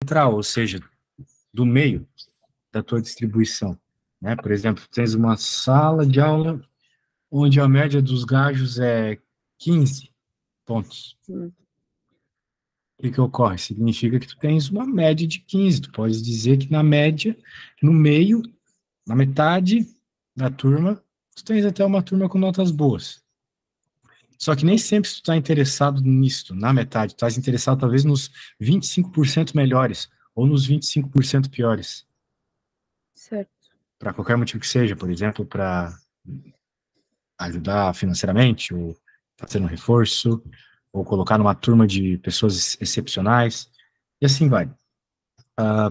central, ou seja, do meio da tua distribuição, né? Por exemplo, tens uma sala de aula onde a média dos gajos é 15 pontos. O que ocorre? Significa que tu tens uma média de 15. Tu pode dizer que na média, no meio, na metade da turma, tu tens até uma turma com notas boas. Só que nem sempre tu está interessado nisso, na metade. Tu estás interessado talvez nos 25% melhores ou nos 25% piores. Certo. Para qualquer motivo que seja, por exemplo, para ajudar financeiramente, ou fazer um reforço, ou colocar numa turma de pessoas excepcionais, e assim vai.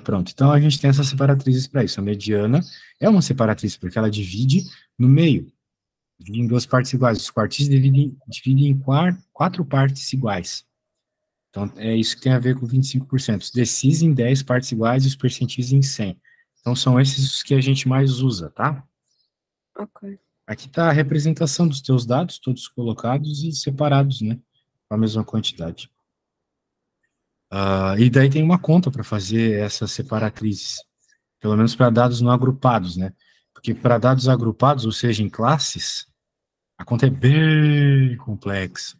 Pronto, então a gente tem essas separatrizes para isso. A mediana é uma separatriz, porque ela divide no meio, divide em duas partes iguais. Os quartis dividem em quatro partes iguais. Então, é isso que tem a ver com 25%. Os decis em 10 partes iguais e os percentis em 100. Então, são esses os que a gente mais usa, tá? Ok. Aqui está a representação dos teus dados, todos colocados e separados, né? Com a mesma quantidade. E daí tem uma conta para fazer essas separatrizes, pelo menos para dados não agrupados, né? Porque para dados agrupados, ou seja, em classes, a conta é bem complexa.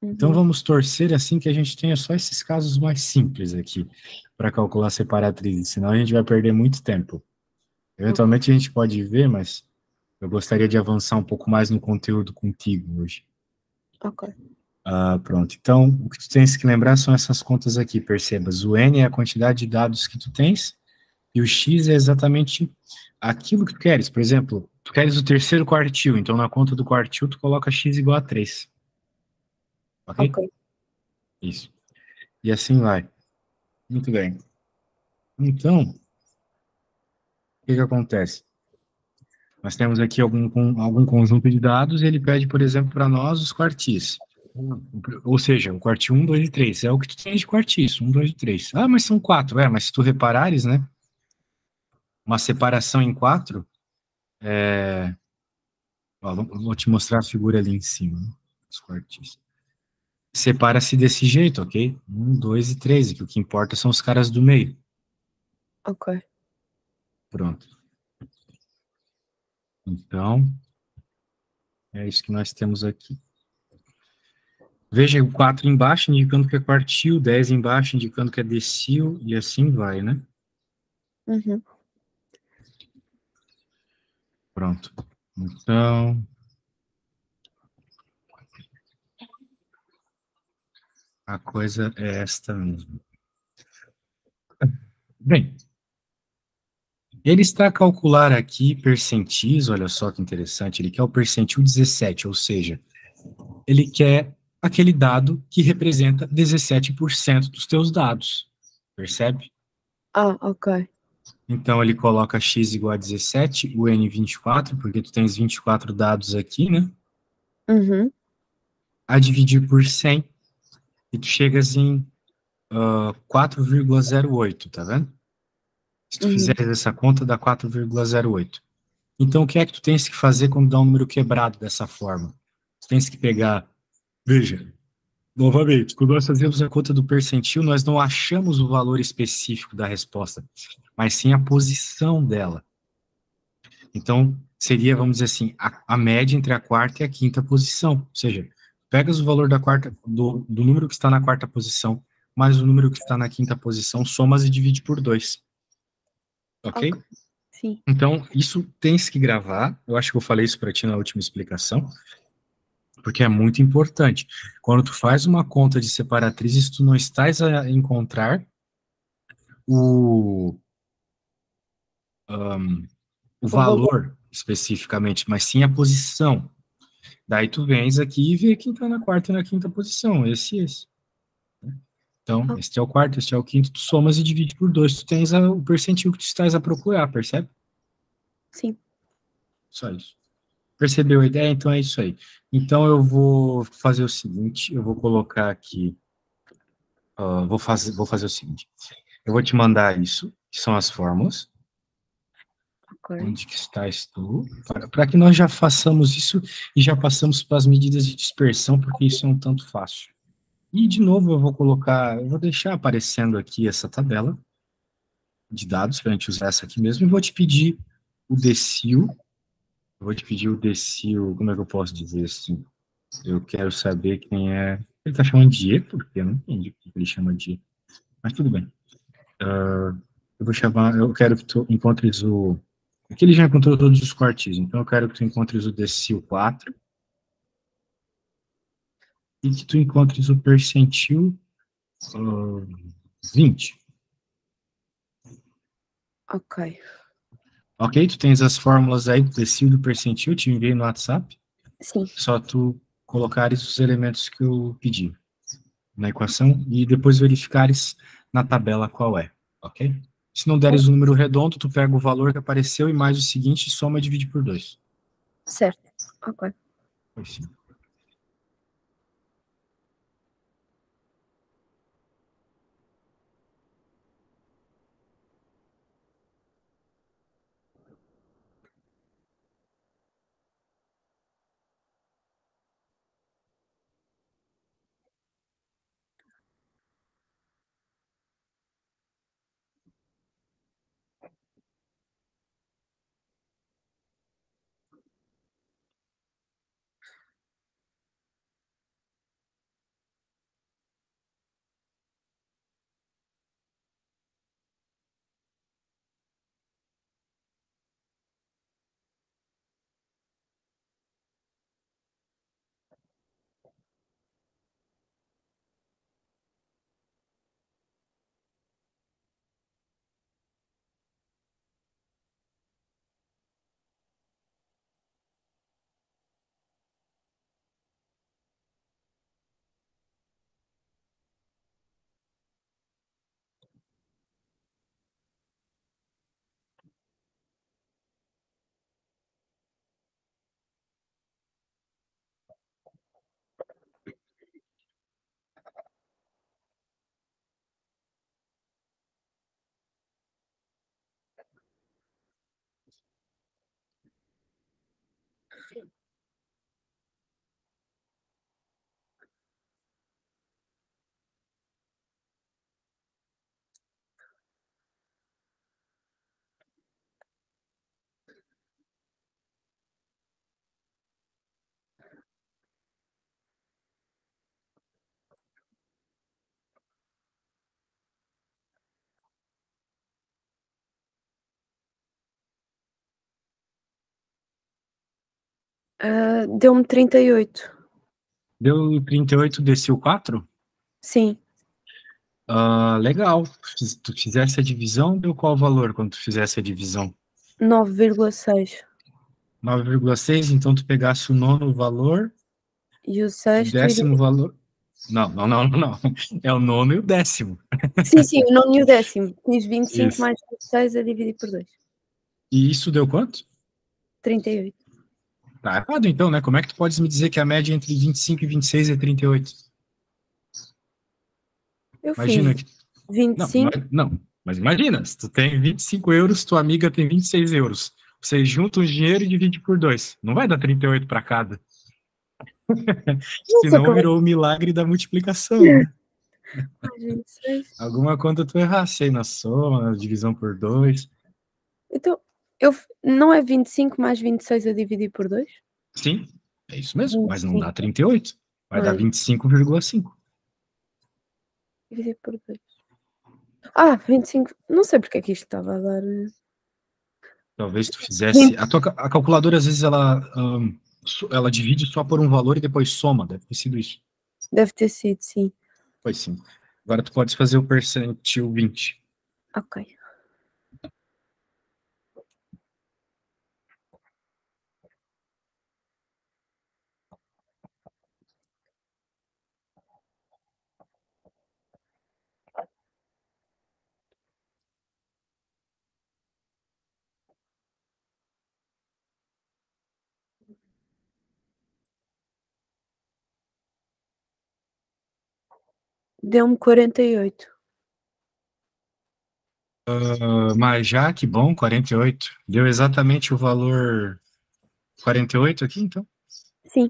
Então vamos torcer assim que a gente tenha só esses casos mais simples aqui para calcular separatrizes, senão a gente vai perder muito tempo. Eventualmente a gente pode ver, mas eu gostaria de avançar um pouco mais no conteúdo contigo hoje. Ok. Pronto. Então, o que tu tens que lembrar são essas contas aqui, percebas. O N é a quantidade de dados que tu tens, e o X é exatamente aquilo que tu queres. Por exemplo, tu queres o terceiro quartil, então na conta do quartil tu coloca X igual a 3. Ok? Ok. Isso. E assim vai. Muito bem. Então, o que acontece? Nós temos aqui algum conjunto de dados e ele pede, por exemplo, para nós os quartis. Ou seja, o quartil 1, 2 e 3. É o que tu tens de quartis, 1, 2 e 3. Mas são 4. Mas se tu reparares, né? Uma separação em 4, vou te mostrar a figura ali em cima, né? Os quartis. Separa-se desse jeito, ok? 1, 2 e 3, que o que importa são os caras do meio. Ok. Pronto. Então, é isso que nós temos aqui. Veja o 4 embaixo, indicando que é quartil, 10 embaixo, indicando que é decil, e assim vai, né? Pronto. Então, a coisa é esta mesmo. Bem, ele está a calcular aqui percentis, olha só que interessante, ele quer o percentil 17, ou seja, ele quer aquele dado que representa 17% dos teus dados, percebe? Ok. Então, ele coloca x igual a 17, o n 24, porque tu tens 24 dados aqui, né? A dividir por 100, e tu chegas em 4,08, tá vendo? Se tu fizeres essa conta, dá 4,08. Então, o que é que tu tens que fazer quando dá um número quebrado dessa forma? Tu tens que pegar... Veja, novamente, quando nós fazemos a conta do percentil, nós não achamos o valor específico da resposta, mas sim a posição dela. Então, seria, vamos dizer assim, a média entre a quarta e a quinta posição. Ou seja, pegas o valor da quarta, do número que está na quarta posição, mais o número que está na quinta posição, somas e divide por 2. Ok? Sim. Então, isso tens que gravar. Eu acho que eu falei isso para ti na última explicação, porque é muito importante. Quando tu faz uma conta de separatrizes, tu não estás a encontrar o valor especificamente, mas sim a posição. Daí tu vens aqui e vê quem está na quarta e na quinta posição, esse. Então, este é o quarto, este é o quinto, tu somas e divide por 2, tu tens o percentil que tu estás a procurar, percebe? Sim. Só isso. Percebeu a ideia? Então é isso aí. Então eu vou fazer o seguinte, eu vou colocar aqui, vou fazer o seguinte, eu vou te mandar isso, que são as fórmulas, onde que estás tu, para que nós já façamos isso e já passamos para as medidas de dispersão, porque isso é um tanto fácil. E, de novo, eu vou deixar aparecendo aqui essa tabela de dados para a gente usar essa aqui mesmo, e vou te pedir o decil. Eu vou te pedir o decil, como é que eu posso dizer assim? Eu quero saber quem é. Ele está chamando de E, porque eu não entendi o que ele chama de E. Mas tudo bem. Eu quero que tu encontres o. Aqui ele já encontrou todos os cortes, então eu quero que tu encontres o decil 4 e que tu encontres o percentil 20. Ok. Ok? Tu tens as fórmulas aí do decil e do percentil, te enviei no WhatsApp. Sim. Só tu colocares os elementos que eu pedi na equação e depois verificares na tabela qual é, ok? Se não deres o número redondo, tu pega o valor que apareceu e mais o seguinte, soma e divide por 2. Certo. Ok. Pois sim. Deu-me 38. Deu 38, decil 4? Sim. Legal. Tu fizesse a divisão, deu qual valor quando tu fizesse a divisão? 9,6. 9,6, então tu pegasse o nono valor, E o o sexto e... décimo valor. Não, não, não, não. É o nono e o décimo. Sim, o nono e o décimo. Fiz 25 Isso. mais 26 a dividir por 2. E isso deu quanto? 38. Tá errado então, né? Como é que tu podes me dizer que a média entre 25 e 26 é 38? Eu Imagina fiz que... Não, 25. não, mas imagina, se tu tem 25 euros, tua amiga tem 26 euros. Vocês juntam o dinheiro e dividem por 2. Não vai dar 38 para cada. Não sei Senão como é virou o milagre da multiplicação, né? mais 26. Alguma conta tu errasse aí na soma, na divisão por 2. Então, não é 25 mais 26 a dividir por 2? Sim, é isso mesmo, mas não dá 25 38. Vai dar mais 25,5. dividir por 2. Ah, 25. Não sei porque é que isto estava a dar. Talvez tu fizesse. 20. A calculadora, às vezes, ela divide só por um valor e depois soma. Deve ter sido isso. Deve ter sido, sim. Pois sim. Agora tu podes fazer o percentil 20. Ok. Deu-me 48. Mas já, que bom, 48. Deu exatamente o valor 48 aqui, então? Sim.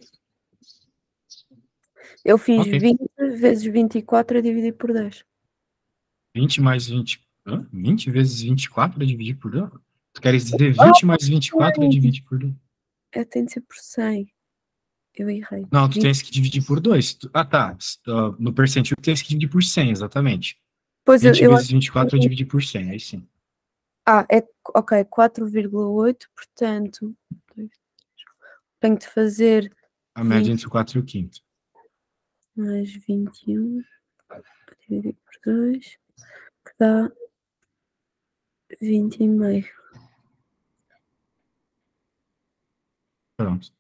Eu fiz Ok. 20 vezes 24 a dividir por 10. 20 mais 20. 20 vezes 24 a dividir por 2? Tu queres dizer 20 mais 24 a dividir por 2? Tem de ser por 100. Eu errei. Não, tu 20. tens que dividir por 2. Ah, tá. No percentil, tu tens que dividir por 100, exatamente. Pois 20 eu vezes acho 24 a que... dividir por 100, aí sim. Ok, 4,8, portanto, tenho de fazer A média 20 entre o 4 e o 5. mais 21, dividir por 2, que dá 20,5. Pronto.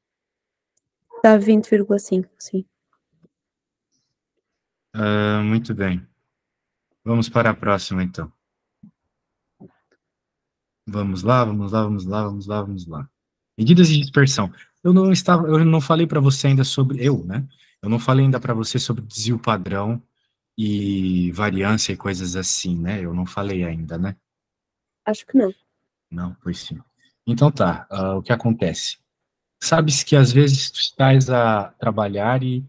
Dá 20,5, sim. Muito bem. Vamos para a próxima, então. Vamos lá, vamos lá, vamos lá, vamos lá, vamos lá. Medidas de dispersão. Eu não falei para você ainda sobre né? Eu não falei ainda para você sobre desvio padrão e variância e coisas assim, né? Eu não falei ainda, né? Acho que não. Não, pois sim. Então tá, o que acontece? Sabes que às vezes tu estás a trabalhar e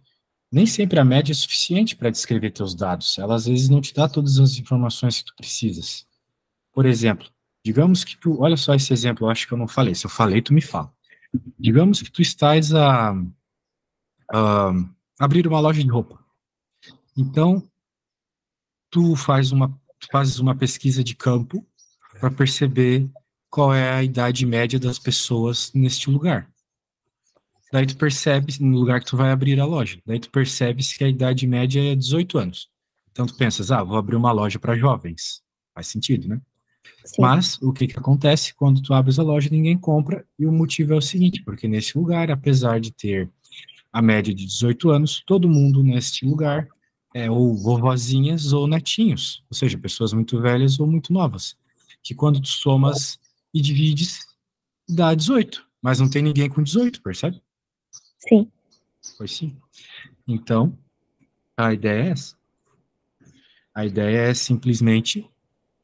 nem sempre a média é suficiente para descrever teus dados. Ela às vezes não te dá todas as informações que tu precisas. Por exemplo, digamos que tu, olha só esse exemplo, eu acho que eu não falei. Se eu falei, tu me fala. Digamos que tu estás a abrir uma loja de roupa. Então, tu fazes uma pesquisa de campo para perceber qual é a idade média das pessoas neste lugar. Daí tu percebes, no lugar que tu vai abrir a loja, daí tu percebes que a idade média é 18 anos. Então tu pensas, vou abrir uma loja para jovens. Faz sentido, né? Sim. Mas o que acontece quando tu abres a loja, ninguém compra, e o motivo é o seguinte, porque nesse lugar, apesar de ter a média de 18 anos, todo mundo neste lugar é ou vovozinhas ou netinhos, ou seja, pessoas muito velhas ou muito novas, que quando tu somas e divides, dá 18, mas não tem ninguém com 18, percebe? Sim. Pois sim. Então, a ideia é essa. A ideia é simplesmente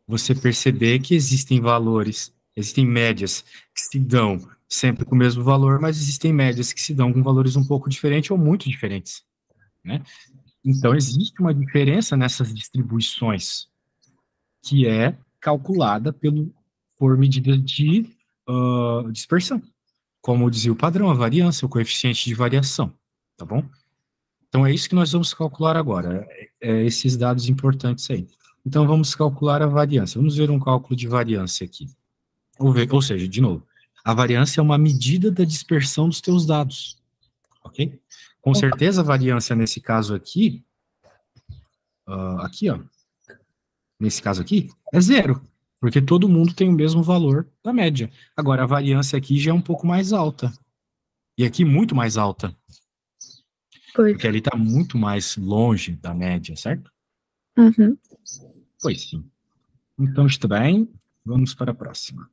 você perceber que existem valores, existem médias que se dão sempre com o mesmo valor, mas existem médias que se dão com valores um pouco diferentes ou muito diferentes, né? Então, existe uma diferença nessas distribuições, que é calculada por medida de dispersão, como dizia o padrão, a variância, o coeficiente de variação, tá bom? Então, é isso que nós vamos calcular agora, esses dados importantes aí. Então, vamos calcular a variância. Vamos ver um cálculo de variância aqui. Ou seja, de novo, a variância é uma medida da dispersão dos teus dados, ok? Com certeza, a variância nesse caso aqui, ó, nesse caso aqui, é zero, porque todo mundo tem o mesmo valor da média. Agora, a variância aqui já é um pouco mais alta, e aqui muito mais alta, Pois. porque ali está muito mais longe da média, certo? Uhum. Pois sim. Então, está bem, vamos para a próxima.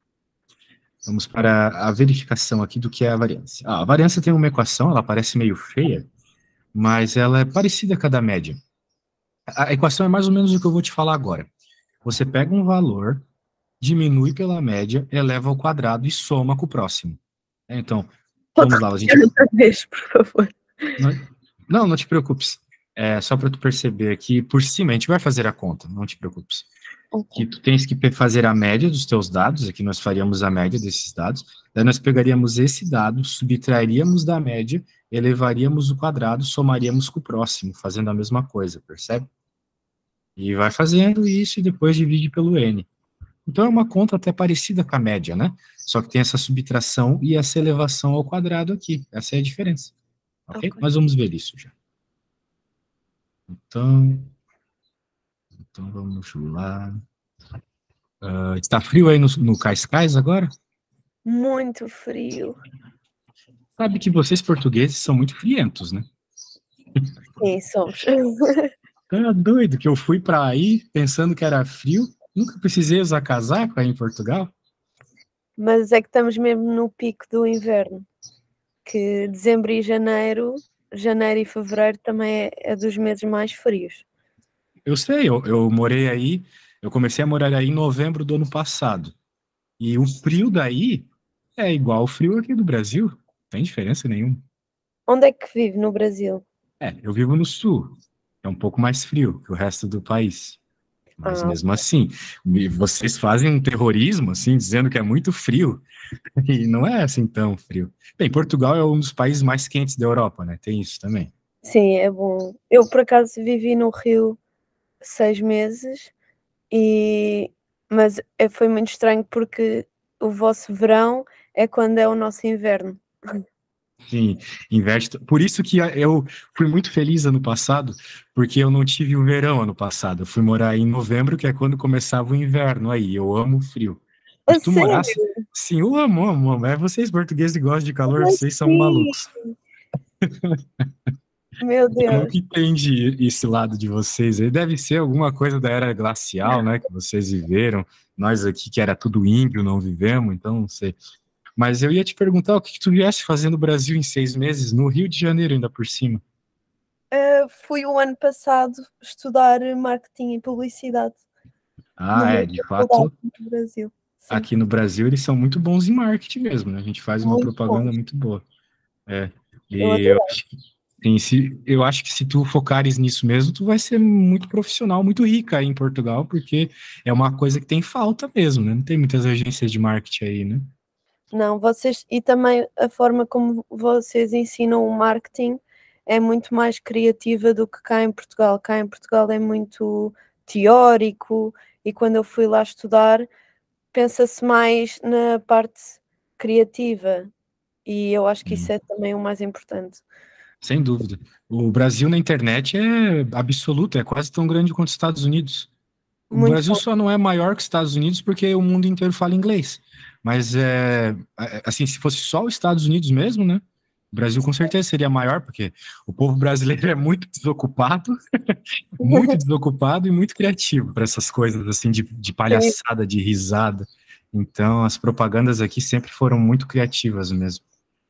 Vamos para a verificação aqui do que é a variância. A variância tem uma equação, ela parece meio feia, mas ela é parecida com a da média. A equação é mais ou menos o que eu vou te falar agora. Você pega um valor, diminui pela média, eleva ao quadrado e soma com o próximo. Então, Pode vamos lá. repetir outra vez, por favor. Não te preocupes. É só para tu perceber que por cima a gente vai fazer a conta, não te preocupes. Que tu tens que fazer a média dos teus dados, aqui nós faríamos a média desses dados, daí nós pegaríamos esse dado, subtrairíamos da média, elevaríamos o quadrado, somaríamos com o próximo, fazendo a mesma coisa, percebe? E vai fazendo isso e depois divide pelo n. Então é uma conta até parecida com a média, né? Só que tem essa subtração e essa elevação ao quadrado aqui. Essa é a diferença. Ok? Nós vamos ver isso já. Então vamos lá. Está frio aí no Cascais agora? Muito frio. Sabe que vocês portugueses são muito frientos, né? Sim, somos. Tá doido que eu fui para aí pensando que era frio. Nunca precisei usar casaco aí em Portugal. Mas é que estamos mesmo no pico do inverno. Que dezembro e janeiro e fevereiro também é dos meses mais frios. Eu sei, eu morei aí, eu comecei a morar aí em novembro do ano passado. E o frio daí é igual o frio aqui do Brasil. Não tem diferença nenhuma. Onde é que vive no Brasil? Eu vivo no sul, é um pouco mais frio que o resto do país. Mas mesmo assim, vocês fazem um terrorismo, assim, dizendo que é muito frio, e não é assim tão frio. Bem, Portugal é um dos países mais quentes da Europa, né? Tem isso também. Sim, é bom. Eu, por acaso, vivi no Rio 6 meses, mas foi muito estranho porque o vosso verão é quando é o nosso inverno. Sim, inverte. Por isso que eu fui muito feliz ano passado, porque eu não tive o verão ano passado. Eu fui morar em novembro, que é quando começava o inverno aí. Eu amo o frio. A Se tu morasse. sério? Sim, eu amo, amo, amo. É vocês portugueses que gostam de calor, Mas vocês são sim, malucos. meu Eu nunca Deus. entendi esse lado de vocês. Aí deve ser alguma coisa da era glacial, né, que vocês viveram. Nós aqui, que era tudo índio, não vivemos, então não sei. Mas eu ia te perguntar o que tu viesse fazer no Brasil em 6 meses, no Rio de Janeiro ainda por cima. Fui o ano passado estudar marketing e publicidade numa De faculdade fato, no Brasil. Sim, aqui no Brasil eles são muito bons em marketing mesmo, né? A gente faz uma muito bom. propaganda muito boa. É, Eu e eu adorei. acho que, eu acho que se tu focares nisso mesmo, tu vai ser muito profissional, muito rica aí em Portugal, porque é uma coisa que tem falta mesmo, né? Não tem muitas agências de marketing aí, né? Não, vocês e também a forma como vocês ensinam o marketing é muito mais criativa do que cá em Portugal. Cá em Portugal é muito teórico e quando eu fui lá estudar, pensa-se mais na parte criativa e eu acho que isso Hum. é também o mais importante. Sem dúvida. O Brasil na internet é absoluto, é quase tão grande quanto os Estados Unidos. O Muito Brasil bom. só não é maior que os Estados Unidos porque o mundo inteiro fala inglês. Mas, assim, se fosse só os Estados Unidos mesmo, né? O Brasil com certeza seria maior, porque o povo brasileiro é muito desocupado e muito criativo para essas coisas, assim, de Sim, palhaçada, de risada. Então, as propagandas aqui sempre foram muito criativas mesmo.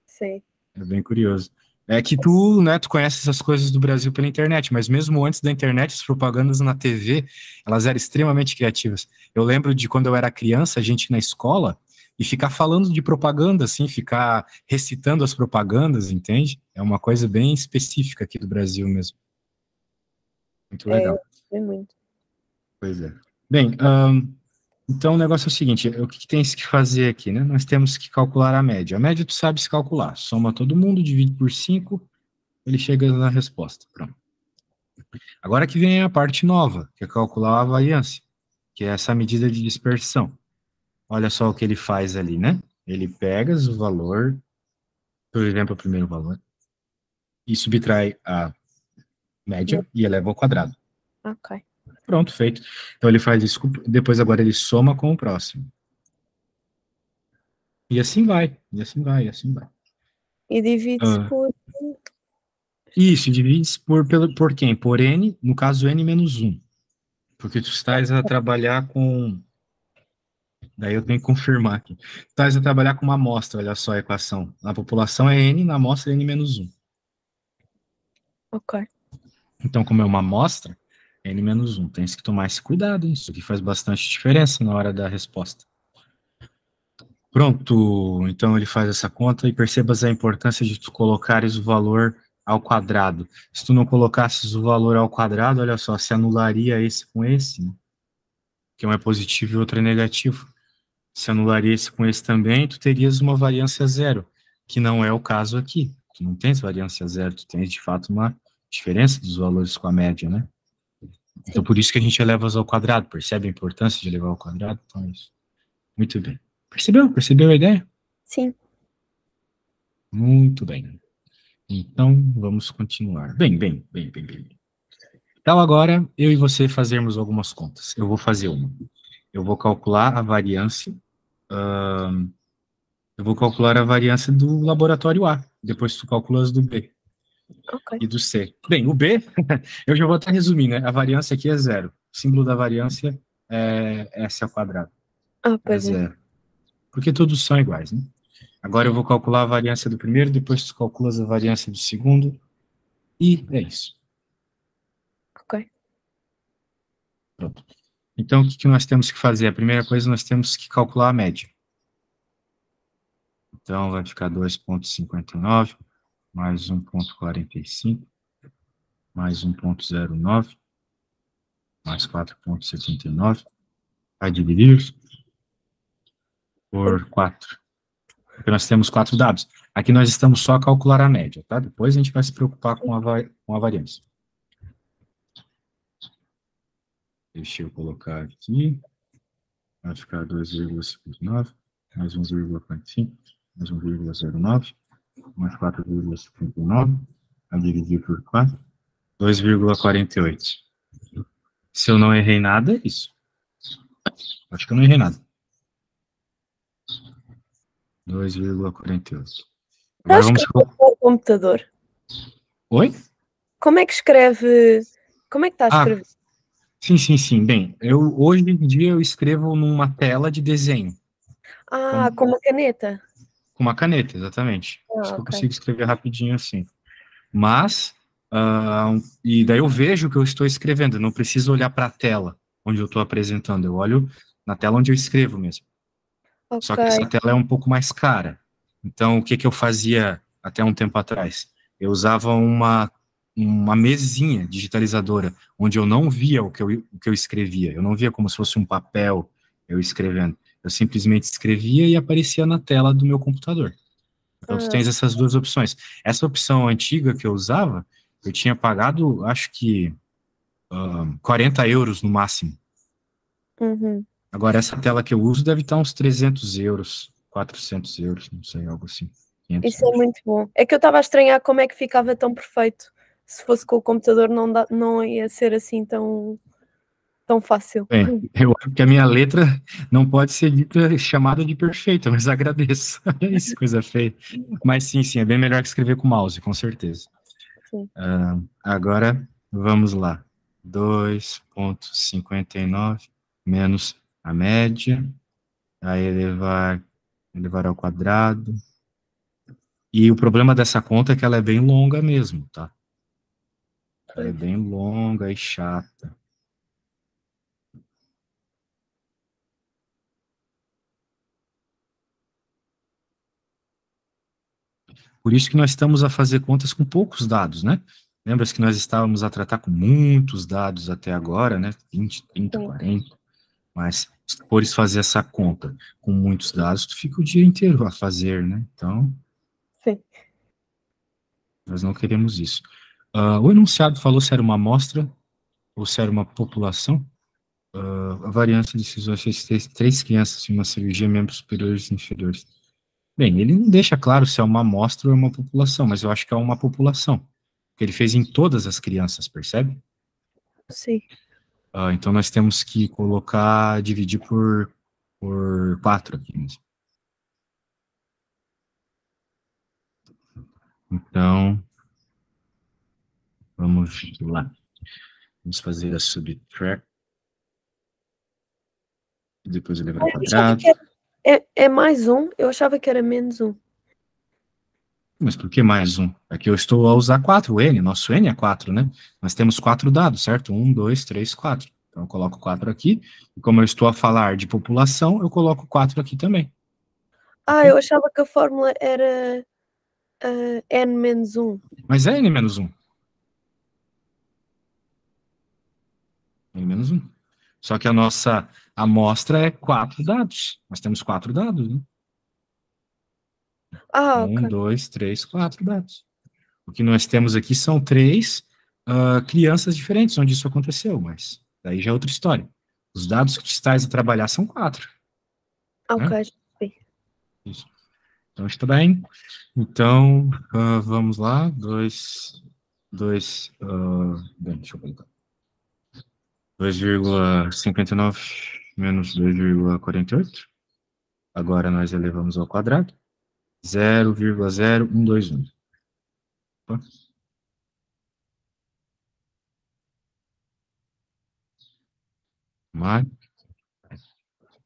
sim. É bem curioso. É que tu, né, tu conhece essas coisas do Brasil pela internet, mas mesmo antes da internet, as propagandas na TV, elas eram extremamente criativas. Eu lembro de quando eu era criança, a gente ir na escola e ficar falando de propaganda, assim, ficar recitando as propagandas, entende? É uma coisa bem específica aqui do Brasil mesmo. Muito É, legal. é muito. Pois é. Bem, então o negócio é o seguinte, o que tens que fazer aqui, né? Nós temos que calcular a média. A média tu sabe se calcular. Soma todo mundo, divide por 5, ele chega na resposta. Pronto. Agora que vem a parte nova, que é calcular a variância, que é essa medida de dispersão. Olha só o que ele faz ali, né? Ele pega o valor, por exemplo, o primeiro valor, e subtrai a média e eleva ao quadrado. Ok. Pronto, feito. Então ele faz isso, depois agora ele soma com o próximo. E assim vai, e assim vai, e assim vai. E divide-se Ah, por. isso, divide por quem? Por n, no caso n menos 1. Porque tu estás a trabalhar com. Daí eu tenho que confirmar aqui. Estás a trabalhar com uma amostra, olha só a equação. Na população é n, na amostra é n menos 1. Ok. Então, como é uma amostra, é n menos 1. Tem que tomar esse cuidado, hein? Isso aqui faz bastante diferença na hora da resposta. Pronto, então ele faz essa conta e percebas a importância de tu colocares o valor ao quadrado. Se tu não colocasses o valor ao quadrado, olha só, se anularia esse com esse, né? Que um é positivo e outro é negativo. Se anularia esse com esse também, tu terias uma variância zero, que não é o caso aqui. Tu não tens variância zero, tu tens de fato uma diferença dos valores com a média, né? Então Sim. por isso que a gente eleva ao quadrado, percebe a importância de elevar ao quadrado? Então é isso. Muito bem. Percebeu? Percebeu a ideia? Sim. Muito bem. Então vamos continuar. Bem. Então agora eu e você fazermos algumas contas. Eu vou fazer uma. Eu vou calcular a variância. Eu vou calcular a variância do laboratório A. Depois tu calculas do B Ok. e do C. Bem, o B, eu já vou até resumir, né? A variância aqui é zero. O símbolo da variância é S ao quadrado. Ah, É pois é. zero. Porque todos são iguais, né? Agora eu vou calcular a variância do primeiro, depois tu calculas a variância do segundo. E é isso. Ok. Pronto. Então, o que nós temos que fazer? A primeira coisa, nós temos que calcular a média. Então, vai ficar 2,59 mais 1,45 mais 1,09, mais 4,79, vai dividir por 4. Porque nós temos 4 dados. Aqui nós estamos só a calcular a média, tá? Depois a gente vai se preocupar com a variância. Deixa eu colocar aqui. Vai ficar 2,59, mais 1,45, mais 1,09, mais 4,59, a dividir por 4, 2,48. Se eu não errei nada, é isso. Acho que eu não errei nada. 2,48. Agora vamos... o computador. Oi? Como é que escreve... Como é que está a escrever? Sim. Bem, hoje em dia eu escrevo numa tela de desenho. Com uma caneta? Com uma caneta, exatamente. Isso que eu consigo escrever rapidinho assim. Mas, e daí eu vejo o que eu estou escrevendo, eu não preciso olhar para a tela onde eu estou apresentando, eu olho na tela onde eu escrevo mesmo. Só que essa tela é um pouco mais cara. Então, o que eu fazia até um tempo atrás? Eu usava uma mesinha digitalizadora, onde eu não via o que eu escrevia. Eu não via como se fosse um papel eu escrevendo. Eu simplesmente escrevia e aparecia na tela do meu computador. Então, tu tens essas duas opções. Essa opção antiga que eu usava, eu tinha pagado, acho que, 40 euros no máximo. Uhum. Agora, essa tela que eu uso deve estar uns 300 euros, 400 euros, não sei, algo assim. Isso é muito bom. É que eu estava a estranhar como é que ficava tão perfeito. Se fosse com o computador não ia ser assim tão fácil. Bem, eu acho que a minha letra não pode ser dita chamada de perfeita, mas agradeço. É isso, coisa feia. Mas sim, é bem melhor que escrever com mouse, com certeza. Sim. Agora, vamos lá. 2,59 menos a média, aí elevar ao quadrado. E o problema dessa conta é que ela é bem longa mesmo, tá? Ela é bem longa e chata. Por isso que nós estamos a fazer contas com poucos dados, né? Lembra-se que nós estávamos a tratar com muitos dados até agora, né? 20, 30, 40. Mas se tu fores fazer essa conta com muitos dados, tu fica o dia inteiro a fazer, né? Então, Sim. nós não queremos isso. O enunciado falou se era uma amostra ou se era uma população. A variância de decisões fez 3 crianças em uma cirurgia, membros superiores e inferiores. Bem, ele não deixa claro se é uma amostra ou é uma população, mas eu acho que é uma população. Porque ele fez em todas as crianças, percebe? Sim. Então nós temos que colocar, dividir por 4 aqui mesmo. Então, vamos lá. Vamos fazer a subtract. Depois elevar ao quadrado. É mais um? Eu achava que era menos um. Mas por que mais um? Aqui eu estou a usar 4, o N. Nosso N é 4, né? Nós temos 4 dados, certo? 1, 2, 3, 4. Então eu coloco 4 aqui. E como eu estou a falar de população, eu coloco 4 aqui também. Okay? Eu achava que a fórmula era N menos 1. Mas é N menos 1. N menos 1. Só que a nossa amostra é 4 dados. Nós temos 4 dados, né? 1, 2, 3, 4 dados. O que nós temos aqui são 3 crianças diferentes onde isso aconteceu, mas daí já é outra história. Os dados que tu estás a trabalhar são 4. Ok, né? sim. Isso. Então está bem. Então, vamos lá. 2, bem, deixa eu colocar. 2,59 menos 2,48. Agora nós elevamos ao quadrado. 0,0121. Mas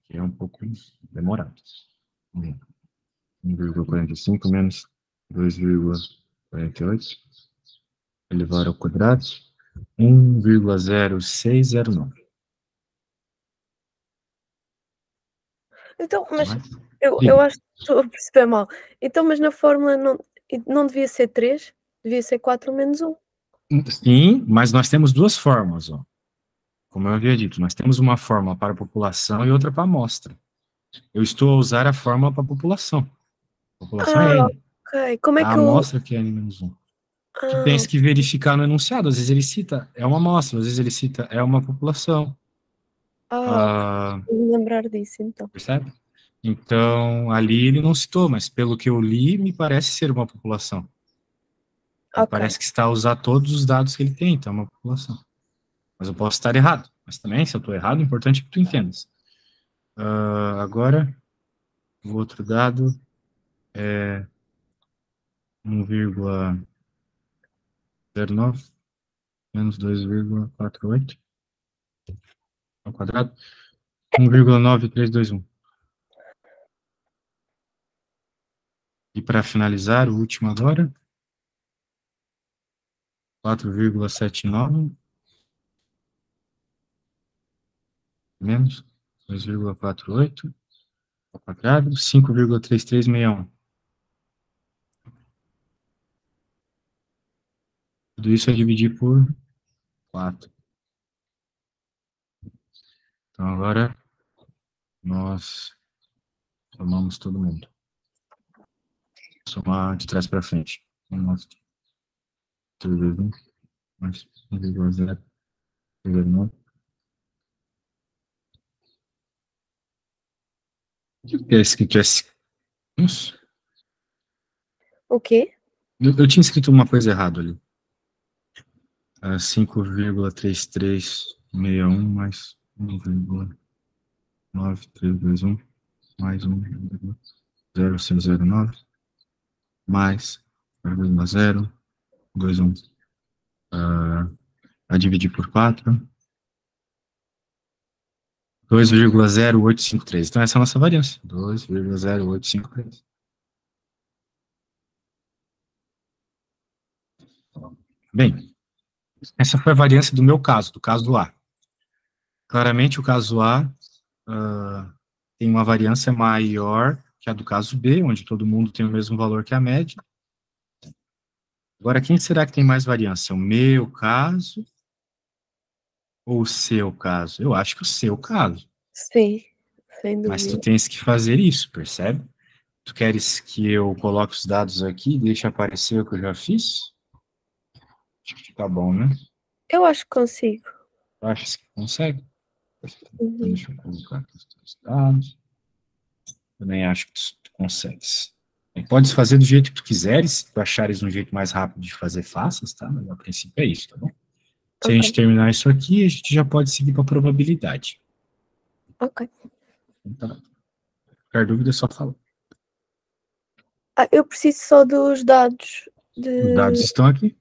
é um pouco demorado. 1,45 menos 2,48 elevar ao quadrado. 1,0609. Então, mas eu acho que estou a perceber mal. Então, mas na fórmula não devia ser 3? Devia ser 4 menos 1. Sim, mas nós temos duas formas, ó. Como eu havia dito, nós temos uma forma para a população e outra para a amostra. Eu estou a usar a fórmula para a população. A população é Ah, N. ok. Como é A que eu. amostra que é N-1. Tu Ah, tens que verificar no enunciado. Às vezes ele cita, é uma amostra, às vezes ele cita, é uma população. ok. Ah, Vou me lembrar disso então. percebe? Então, ali ele não citou, mas pelo que eu li, me parece ser uma população. Me Ok. parece que está a usar todos os dados que ele tem, então é uma população. Mas eu posso estar errado. Mas também, se eu estou errado, o importante é que tu entendas. Agora, o outro dado é 1,09 menos 2,48 ao quadrado, 1,9321. E para finalizar, o último agora, 4,79 menos 2,48 ao quadrado, 5,3361. Tudo isso é dividir por 4. Então agora nós somamos todo mundo. Somar de trás para frente. Nossa, tudo bem, mais 1,009. O que é escrito S? Isso. O quê? Eu tinha escrito uma coisa errada ali. 5,3361 mais 1,9321 mais 1,0609 mais 0,021. A dividir por 4, 2,0853. Então, essa é a nossa variância. 2,0853. Bem, essa foi a variância do meu caso, do caso A. Claramente, o caso A tem uma variância maior que a do caso B, onde todo mundo tem o mesmo valor que a média. Agora, quem será que tem mais variância? O meu caso ou o seu caso? Eu acho que o seu caso. Sim, sem Mas tu dúvida. tens que fazer isso, percebe? Tu queres que eu coloque os dados aqui e deixe aparecer o que eu já fiz? Acho que tá bom, né? Eu acho que consigo. Acho que consegue. Então, Uhum. deixa eu colocar aqui os teus dados. Também acho que tu consegues. E podes fazer do jeito que tu quiseres, se tu achares um jeito mais rápido de fazer, faças, tá? Mas a princípio é isso, tá bom? Se a Ok, gente terminar isso aqui, a gente já pode seguir para a probabilidade. ok. Então, tá. Qualquer dúvida é só falar. Ah, eu preciso só dos dados Os dados de. estão aqui.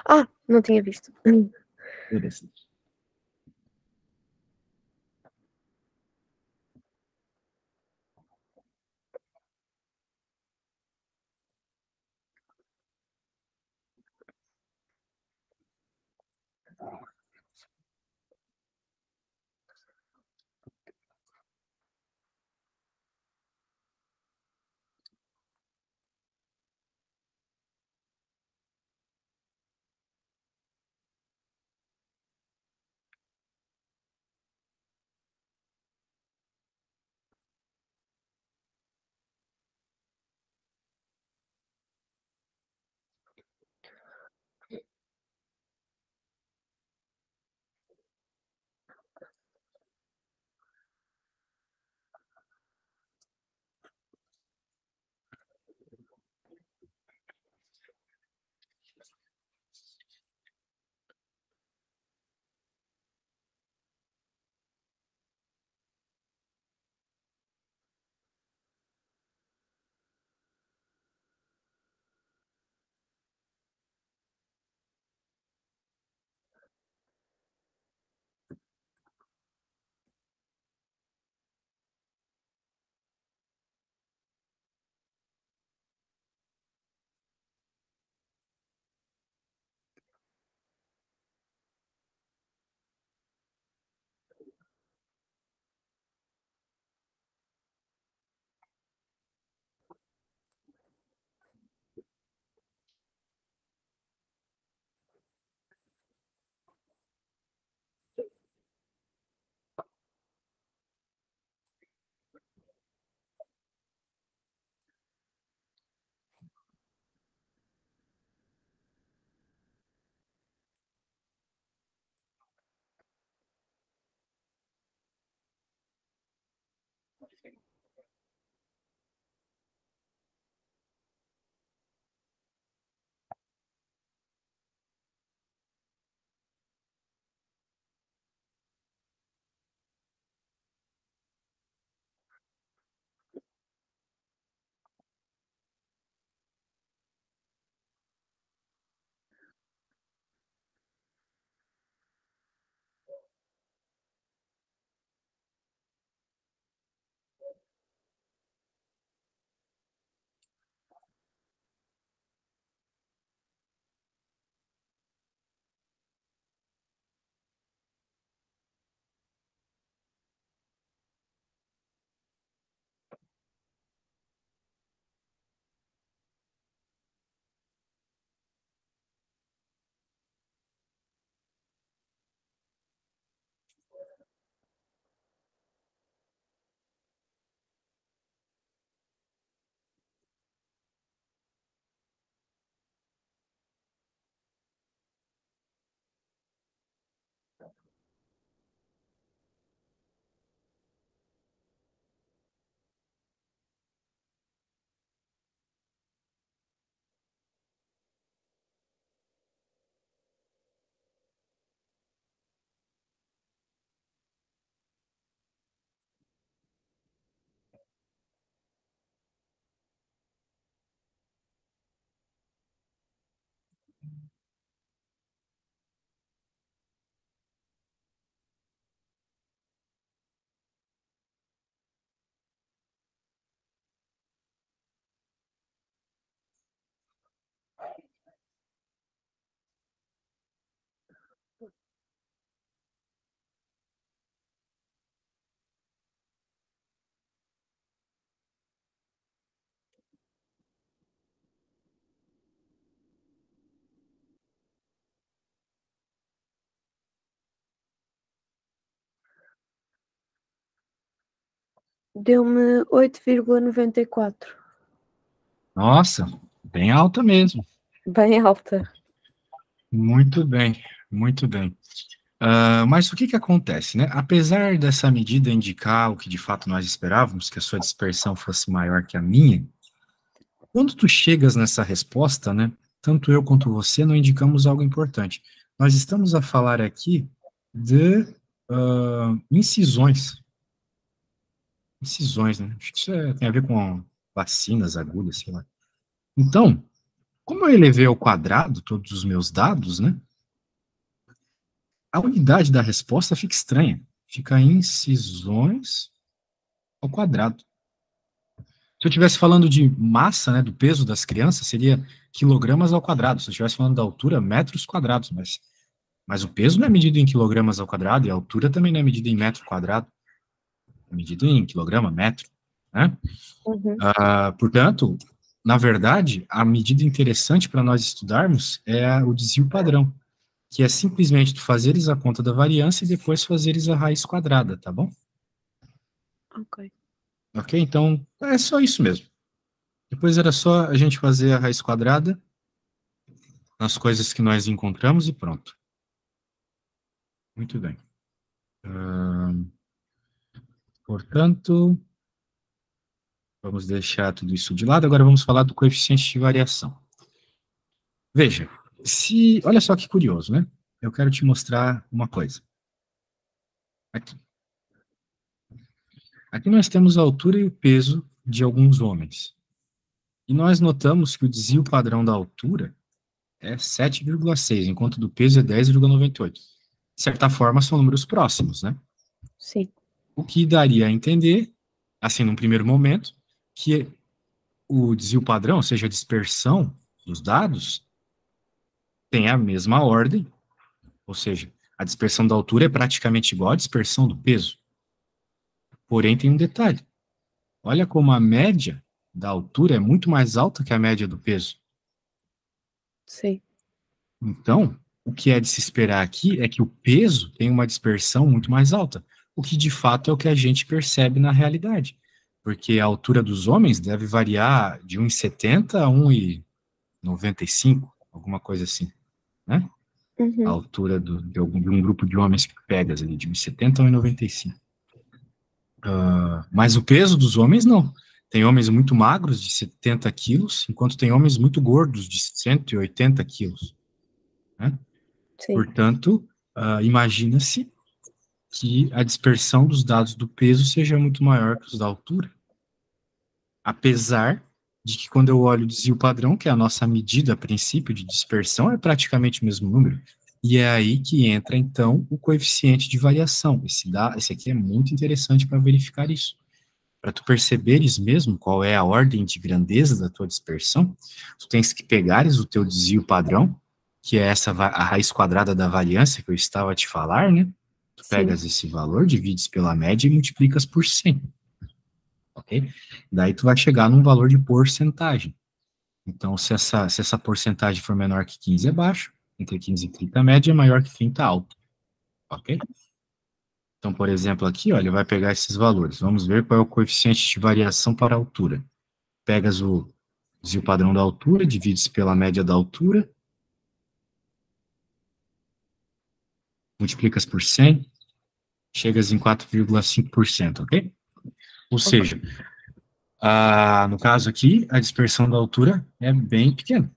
Ah, não tinha visto. Beleza. Deu-me 8,94. Nossa, bem alta mesmo. Bem alta. Muito bem, muito bem. Mas o que que acontece, né? Apesar dessa medida indicar o que de fato nós esperávamos, que a sua dispersão fosse maior que a minha, quando tu chegas nessa resposta, né? Tanto eu quanto você não indicamos algo importante. Nós estamos a falar aqui de incisões. Incisões, né? Acho que isso tem a ver com vacinas, agulhas, sei lá. Então, como eu elevei ao quadrado todos os meus dados, né? A unidade da resposta fica estranha. Fica incisões ao quadrado. Se eu estivesse falando de massa, né, do peso das crianças, seria quilogramas ao quadrado. Se eu estivesse falando da altura, metros quadrados. Mas o peso não é medido em quilogramas ao quadrado e a altura também não é medida em metro quadrado. É medido em quilograma, metro, né? Uhum. Portanto, na verdade, a medida interessante para nós estudarmos é o desvio padrão, que é simplesmente tu fazeres a conta da variância e depois fazeres a raiz quadrada, tá bom? Ok. Ok? Então, é só isso mesmo. Depois era só a gente fazer a raiz quadrada nas coisas que nós encontramos e pronto. Muito bem. Portanto, vamos deixar tudo isso de lado. Agora vamos falar do coeficiente de variação. Veja, olha só que curioso, né? Eu quero te mostrar uma coisa. Aqui. Aqui nós temos a altura e o peso de alguns homens. E nós notamos que o desvio padrão da altura é 7,6, enquanto do peso é 10,98. De certa forma, são números próximos, né? Sim. O que daria a entender, assim, num primeiro momento, que o desvio padrão, ou seja, a dispersão dos dados, tem a mesma ordem, ou seja, a dispersão da altura é praticamente igual à dispersão do peso. Porém, tem um detalhe. Olha como a média da altura é muito mais alta que a média do peso. Sim. Então, o que é de se esperar aqui é que o peso tem uma dispersão muito mais alta, o que de fato é o que a gente percebe na realidade, porque a altura dos homens deve variar de 1,70 a 1,95, alguma coisa assim, né? A Uhum. altura de um grupo de homens que pegas ali, de 1,70 a 1,95. Mas o peso dos homens, não. Tem homens muito magros, de 70 quilos, enquanto tem homens muito gordos, de 180 quilos, né? Sim. Portanto, imagina-se que a dispersão dos dados do peso seja muito maior que os da altura. Apesar de que quando eu olho o desvio padrão, que é a nossa medida a princípio de dispersão, é praticamente o mesmo número. E é aí que entra, então, o coeficiente de variação. Esse aqui é muito interessante para verificar isso. Para tu perceberes mesmo qual é a ordem de grandeza da tua dispersão, tu tens que pegares o teu desvio padrão, que é a raiz quadrada da variância que eu estava a te falar, né? Tu Sim. pegas esse valor, divides pela média e multiplicas por 100, ok? Daí tu vai chegar num valor de porcentagem. Então, se essa porcentagem for menor que 15 é baixo, entre 15 e 30 a média é maior que 30 alto, ok? Então, por exemplo, aqui, ó, ele vai pegar esses valores. Vamos ver qual é o coeficiente de variação para a altura. Pegas o desvio padrão da altura, divides pela média da altura, multiplicas por 100, chegas em 4,5%, ok? Ou seja, no caso aqui, a dispersão da altura é bem pequena.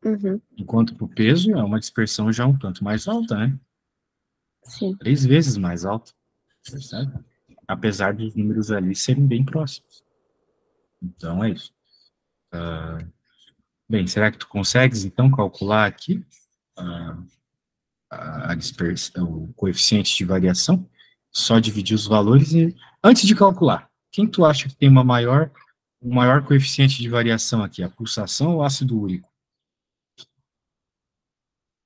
Uhum. Enquanto para o peso é uma dispersão já um tanto mais alta, né? Sim. 3 vezes mais alta, percebe? Apesar dos números ali serem bem próximos. Então é isso. Bem, será que tu consegues, então, calcular aqui a, a dispersão, o coeficiente de variação? Só dividir os valores e... Antes de calcular, quem tu acha que tem um maior coeficiente de variação aqui, a pulsação ou o ácido úrico?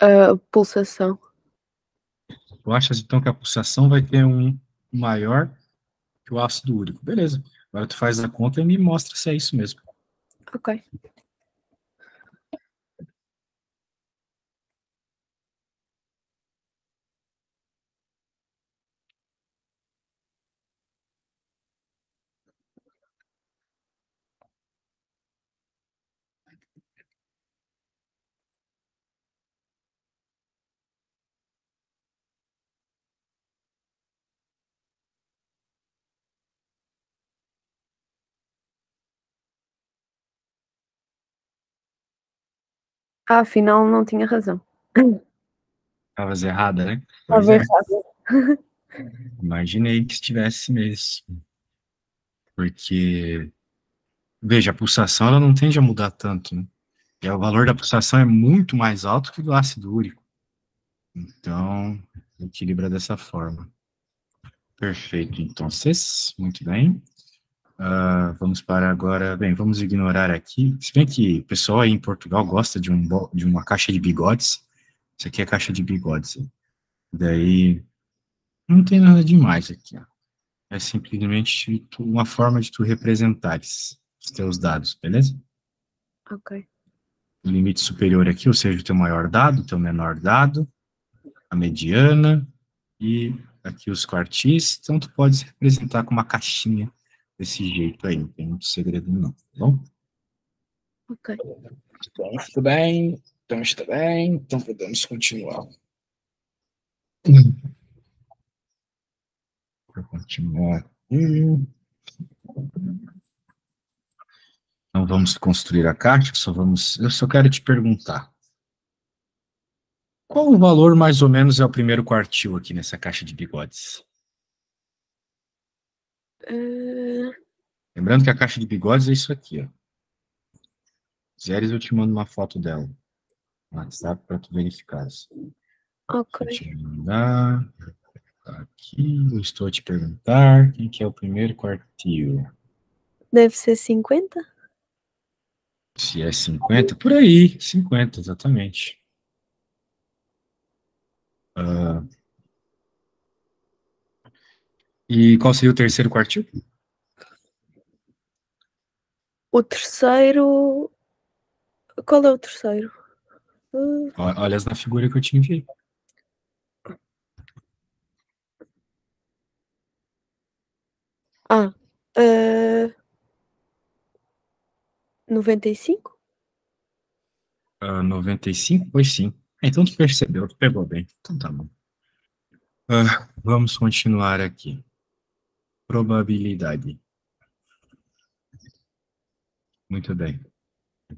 A pulsação. Tu achas, então, que a pulsação vai ter um maior que o ácido úrico? Beleza. Agora tu faz a conta e me mostra se é isso mesmo. Ok. Afinal, não tinha razão. Estavas errada, né? Pois Estava é. errado. Imaginei que estivesse mesmo. Porque, veja, a pulsação ela não tende a mudar tanto, né? E o valor da pulsação é muito mais alto que o do ácido úrico. Então, equilibra dessa forma. Perfeito. Então, muito bem. Vamos para agora. Bem, vamos ignorar aqui. Se bem que o pessoal aí em Portugal gosta de uma caixa de bigodes. Isso aqui é caixa de bigodes. Daí, não tem nada demais aqui, ó. É simplesmente uma forma de tu representares os teus dados, beleza? Ok. O limite superior aqui, ou seja, o teu maior dado, o teu menor dado, a mediana e aqui os quartis. Então, tu pode representar com uma caixinha desse jeito aí, não tem muito segredo não, tá bom? Ok. Então, está bem, então está bem, então podemos continuar. Vou continuar aqui. Então, vamos construir a caixa, eu só quero te perguntar, qual o valor mais ou menos é o primeiro quartil aqui nessa caixa de bigodes? Lembrando que a caixa de bigodes é isso aqui, ó. Zeres, eu te mando uma foto dela no WhatsApp para tu verificar. Ok. Vou te mandar. Aqui, eu estou a te perguntar quem que é o primeiro quartil. Deve ser 50? Se é 50, por aí, 50, exatamente. E qual seria o terceiro quartil? O terceiro. Qual é o terceiro? Olha na figura que eu te enviei. Ah. 95? 95? Pois sim. Então tu percebeu, tu pegou bem. Então tá bom. Vamos continuar aqui. Probabilidade. Muito bem. O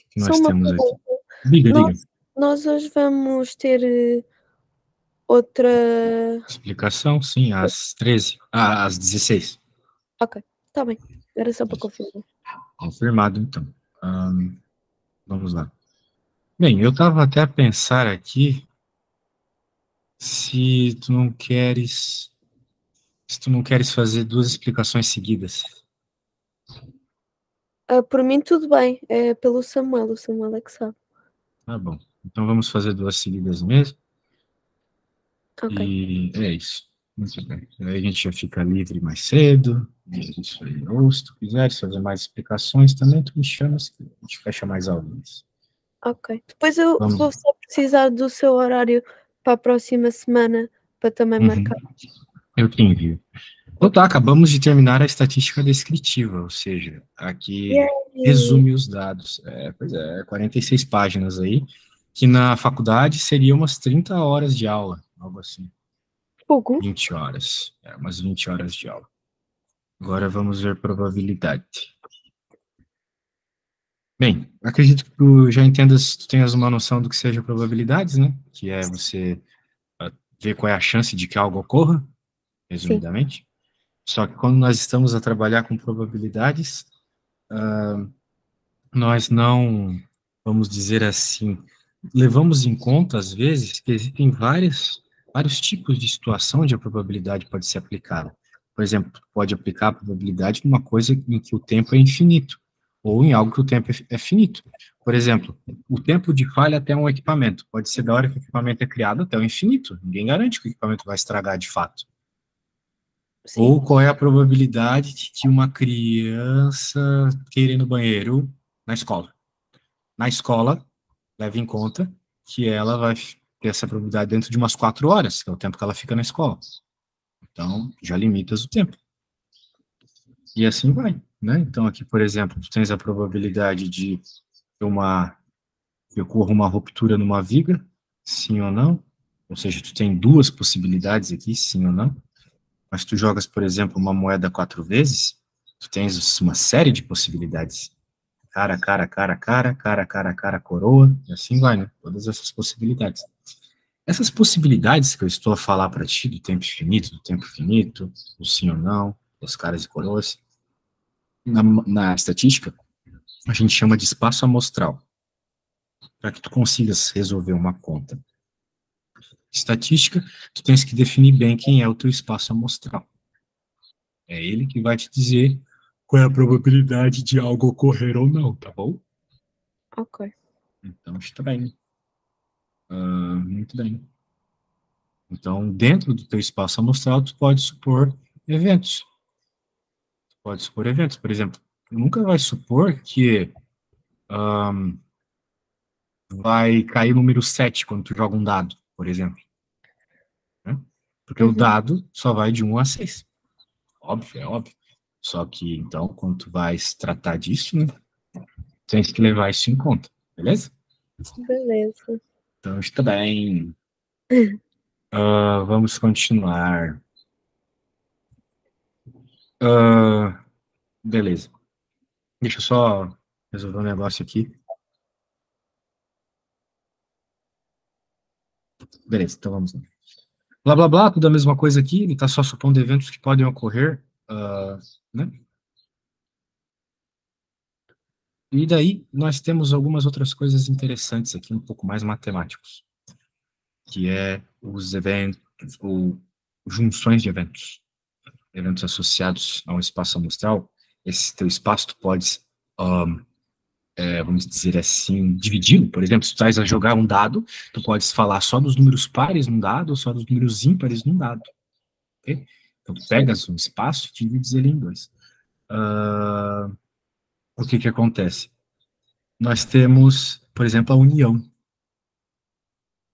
que Só nós uma temos aqui? pergunta. Diga, diga. Nós hoje vamos ter outra. Explicação, sim, às 13. Ah, às 16. Ok, está bem. Era só para confirmar. Confirmado, então. Vamos lá. Bem, eu estava até a pensar aqui se tu não queres, se tu não queres fazer duas explicações seguidas. Por mim, tudo bem. É pelo Samuel. O Samuel é que sabe. Tá bom. Então vamos fazer duas seguidas mesmo. Ok. E é isso. Muito bem. Aí a gente já fica livre mais cedo. E é isso aí. Ou se tu quiseres fazer mais explicações também, tu me chamas que a gente fecha mais aulas. Ok. Depois eu Vamos. vou só precisar do seu horário para a próxima semana para também marcar. Eu te envio. Então tá, acabamos de terminar a estatística descritiva, ou seja, aqui resume os dados. Pois é, 46 páginas aí, que na faculdade seria umas 30 horas de aula, algo assim. Fogo. 20 horas, umas 20 horas de aula. Agora vamos ver probabilidade. Bem, acredito que tu já entendas, tu tenhas uma noção do que seja probabilidades, né? Que é você ver qual é a chance de que algo ocorra, resumidamente. Sim. Só que quando nós estamos a trabalhar com probabilidades, nós não, vamos dizer assim, levamos em conta, às vezes, que existem vários tipos de situação onde a probabilidade pode ser aplicada. Por exemplo, tu pode aplicar a probabilidade numa coisa em que o tempo é infinito, ou em algo que o tempo é finito. Por exemplo, o tempo de falha até um equipamento. Pode ser da hora que o equipamento é criado até o infinito. Ninguém garante que o equipamento vai estragar de fato. Sim. Ou qual é a probabilidade de que uma criança queira ir no banheiro na escola? Na escola, leve em conta que ela vai ter essa probabilidade dentro de umas 4 horas, que é o tempo que ela fica na escola. Então, já limitas o tempo. E assim vai, né? Então, aqui, por exemplo, tu tens a probabilidade de que ocorra uma ruptura numa viga, sim ou não. Ou seja, tu tem duas possibilidades aqui, sim ou não. Mas tu jogas, por exemplo, uma moeda 4 vezes, tu tens uma série de possibilidades. Cara, coroa, e assim vai, né? Todas essas possibilidades. Essas possibilidades que eu estou a falar para ti, do tempo finito, do sim ou não, dos caras e coroas, na estatística, a gente chama de espaço amostral, para que tu consigas resolver uma conta. Estatística, tu tens que definir bem quem é o teu espaço amostral. É ele que vai te dizer qual é a probabilidade de algo ocorrer ou não, tá bom? Ok. Então, está bem. Muito bem. Então, dentro do teu espaço amostral, tu pode supor eventos. Tu pode supor eventos. Por exemplo, tu nunca vai supor que vai cair o número 7 quando tu joga um dado, por exemplo. Né? Porque o Uhum. dado só vai de 1 a 6. Óbvio, é óbvio. Só que, então, quando tu vai se tratar disso, né, tens que levar isso em conta, beleza? Beleza. Então, está bem. Vamos continuar. Ah, beleza. Deixa eu só resolver um negócio aqui. Beleza, então vamos lá. Blá, blá, blá, tudo a mesma coisa aqui. Ele está só supondo eventos que podem ocorrer, né? E daí nós temos algumas outras coisas interessantes aqui, um pouco mais matemáticos, que é os eventos, ou junções de eventos, eventos associados a um espaço amostral. Esse teu espaço tu podes, vamos dizer assim, dividi-lo. Por exemplo, se tu estás a jogar um dado, tu podes falar só dos números pares num dado ou só dos números ímpares num dado. Okay? Então, tu pegas um espaço e divides ele em dois. O que que acontece? Nós temos, por exemplo, a união.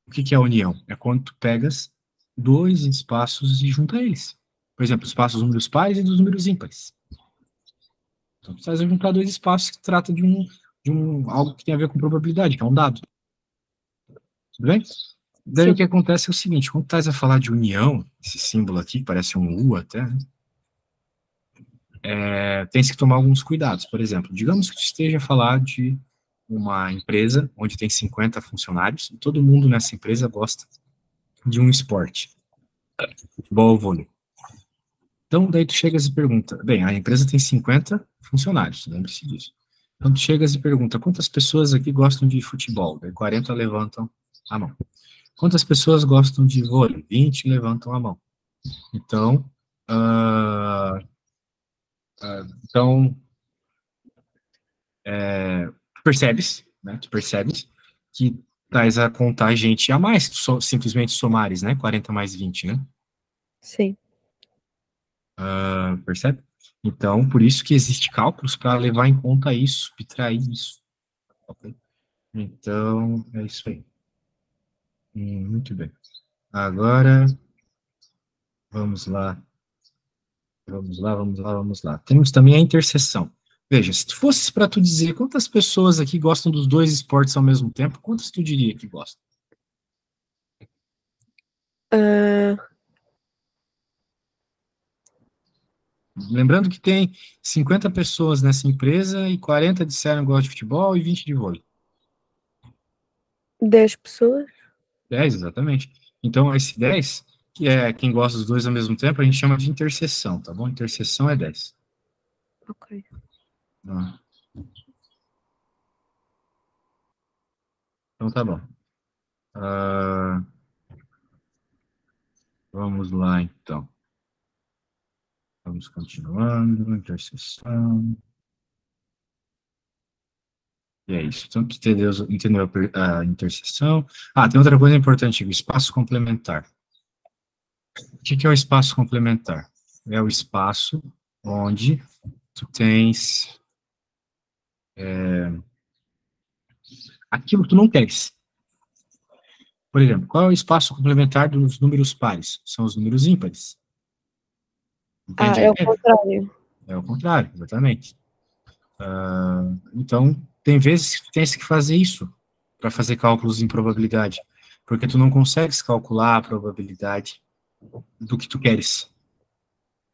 O que que é a união? É quando tu pegas dois espaços e junta eles. Por exemplo, os espaços dos números pares e dos números ímpares. Então, tu estás a juntar dois espaços que trata de algo que tem a ver com probabilidade, que é um dado. Tudo bem? Daí o Sim. que acontece é o seguinte, quando tu estás a falar de união, esse símbolo aqui, que parece um U até, né? Tens que tomar alguns cuidados. Por exemplo, digamos que tu esteja a falar de uma empresa onde tem 50 funcionários e todo mundo nessa empresa gosta de um esporte, futebol ou vôlei. Então, daí tu chegas e pergunta, bem, a empresa tem 50 funcionários, lembre-se disso. Então, tu chegas e pergunta, quantas pessoas aqui gostam de futebol? Daí 40 levantam a mão. Quantas pessoas gostam de vôlei? 20 levantam a mão. Então, uh, então percebes, né? Tu percebes que estás a contar gente a mais, simplesmente somares, né? 40 mais 20, né? Sim. Percebe? Então, por isso que existe cálculos para levar em conta isso, subtrair isso. Ok? Então, é isso aí. Muito bem. Agora, vamos lá. Vamos lá. Temos também a interseção. Veja, se fosse para tu dizer quantas pessoas aqui gostam dos dois esportes ao mesmo tempo, quantas tu diria que gostam? Ah, Lembrando que tem 50 pessoas nessa empresa e 40 disseram que gostam de futebol e 20 de vôlei. 10 pessoas? 10, exatamente. Então, esse 10, que é quem gosta dos dois ao mesmo tempo, a gente chama de interseção, tá bom? Interseção é 10. Ok. Ah. Então tá bom. Vamos lá, então. Vamos continuando. Interseção. E é isso. Então, tu entendeu a interseção? Tem outra coisa importante, o espaço complementar. O que é o espaço complementar? É o espaço onde tu tens aquilo que tu não queres. Por exemplo, qual é o espaço complementar dos números pares? São os números ímpares. Entende a É o ideia? contrário. É o contrário, exatamente. Então, tem vezes que tens que fazer isso para fazer cálculos em probabilidade, porque tu não consegues calcular a probabilidade do que tu queres.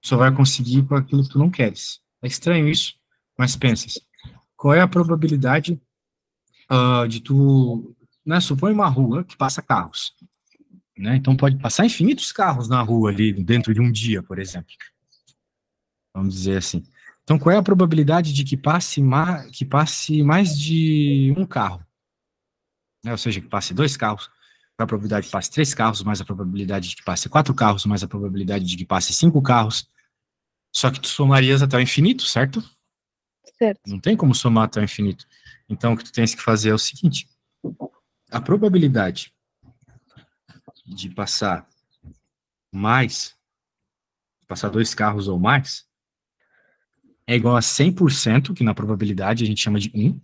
Tu só vai conseguir com aquilo que tu não queres. É estranho isso, mas pensas, qual é a probabilidade de tu, né, supõe uma rua que passa carros, né? Então pode passar infinitos carros na rua ali dentro de um dia, por exemplo. Vamos dizer assim. Então, qual é a probabilidade de que passe mais de um carro? Né? Ou seja, que passe 2 carros, a probabilidade de que passe 3 carros, mais a probabilidade de que passe 4 carros, mais a probabilidade de que passe 5 carros. Só que tu somarias até o infinito, certo? Certo. Não tem como somar até o infinito. Então, o que tu tens que fazer é o seguinte: a probabilidade de passar 2 carros ou mais, é igual a 100%, que na probabilidade a gente chama de 1,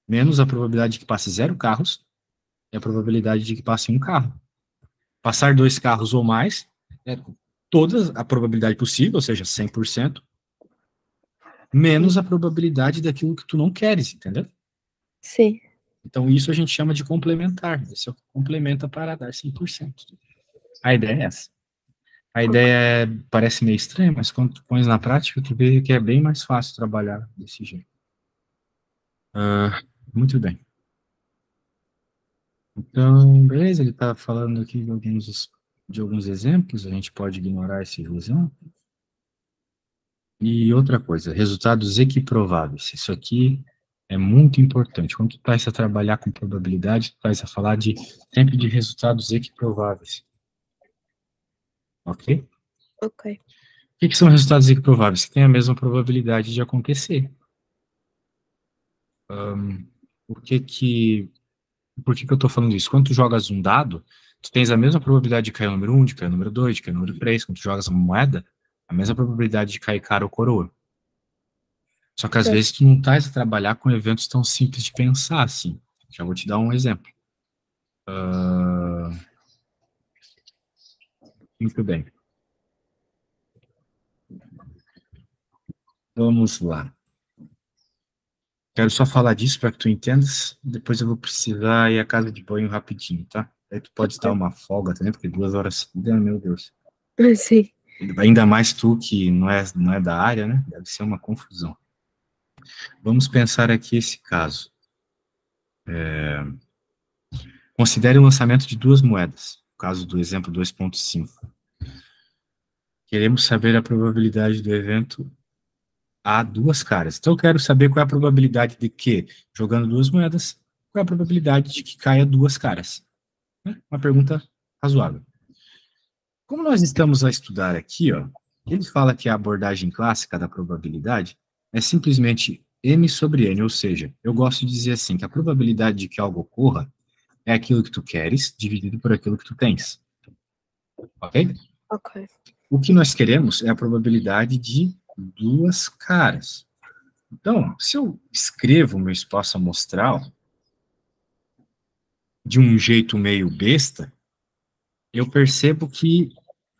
menos a probabilidade de que passe 0 carros, é a probabilidade de que passe 1 carro. Passar 2 carros ou mais é toda a probabilidade possível, ou seja, 100%, menos a probabilidade daquilo que tu não queres, entendeu? Sim. Então, isso a gente chama de complementar. Esse é o que complementa para dar 100%. A ideia é essa. A ideia parece meio estranha, mas quando tu pões na prática, tu vê que é bem mais fácil trabalhar desse jeito. Muito bem. Então, beleza, ele está falando aqui de alguns exemplos, a gente pode ignorar esse exemplo. E outra coisa, resultados equiprováveis. Isso aqui é muito importante. Quando tu estás a trabalhar com probabilidade, tu estás a falar sempre de resultados equiprováveis. Ok? Ok. O que são resultados equiprováveis? Que têm a mesma probabilidade de acontecer. Por que eu estou falando isso? Quando tu jogas um dado, tu tens a mesma probabilidade de cair o número 1, de cair o número 2, de cair o número 3. Quando tu jogas uma moeda, a mesma probabilidade de cair cara ou coroa. Só que às vezes tu não estás a trabalhar com eventos tão simples de pensar assim. Já vou te dar um exemplo. Muito bem. Vamos lá. Quero só falar disso para que tu entendas. Depois eu vou precisar ir à casa de banho rapidinho, tá? Aí tu pode dar uma folga também, porque 2 horas, meu Deus. Sim. Ainda mais tu que não é da área, né? Deve ser uma confusão. Vamos pensar aqui esse caso. Considere o lançamento de 2 moedas. No caso do exemplo 2.5. Queremos saber a probabilidade do evento a 2 caras. Então eu quero saber qual é a probabilidade de que, jogando 2 moedas, qual é a probabilidade de que caia 2 caras. Uma pergunta razoável. Como nós estamos a estudar aqui, ele fala que a abordagem clássica da probabilidade é simplesmente M sobre N, ou seja, eu gosto de dizer assim, que a probabilidade de que algo ocorra é aquilo que tu queres dividido por aquilo que tu tens. Ok? Ok. O que nós queremos é a probabilidade de 2 caras. Então, se eu escrevo o meu espaço amostral de um jeito meio besta, eu percebo que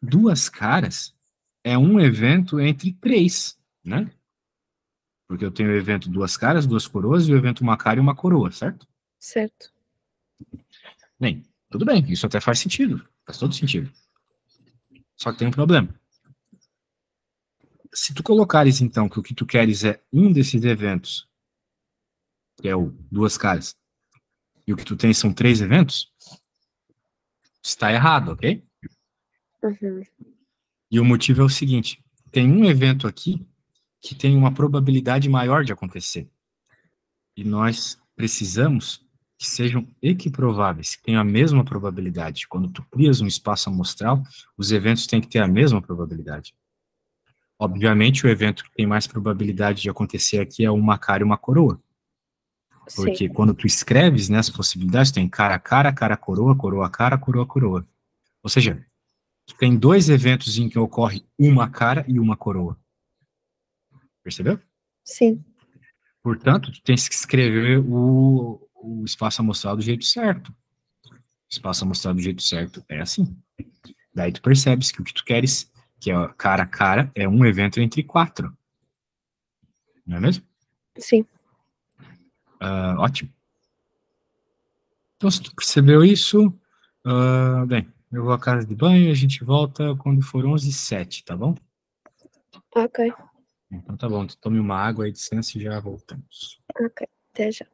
2 caras é um evento entre 3, né? Porque eu tenho o evento 2 caras, 2 coroas, e o evento uma cara e uma coroa, certo? Certo. Bem, tudo bem, isso até faz sentido, faz todo sentido. Só que tem um problema. Se tu colocares, então, que o que tu queres é um desses eventos, que é o 2 caras, e o que tu tem são 3 eventos, está errado, ok? Uhum. E o motivo é o seguinte, tem um evento aqui que tem uma probabilidade maior de acontecer. E nós precisamos que sejam equiprováveis, que tenham a mesma probabilidade. Quando tu crias um espaço amostral, os eventos têm que ter a mesma probabilidade. Obviamente, o evento que tem mais probabilidade de acontecer aqui é uma cara e uma coroa. Sim, Porque quando tu escreves, né, as possibilidades, tem cara, coroa, coroa, cara, coroa, coroa. Ou seja, tu tem dois eventos em que ocorre uma cara e uma coroa. Percebeu? sim, Portanto, tu tens que escrever o espaço amostral do jeito certo. O espaço amostral do jeito certo é assim. Daí tu percebes que o que tu queres, que é cara a cara, é um evento entre quatro. Não é mesmo? sim. Ótimo. Então, se tu percebeu isso, bem, eu vou à casa de banho e a gente volta quando for 11h07, tá bom? Ok, Então tá bom, tu tome uma água aí, descanse e já voltamos. ok. Até já.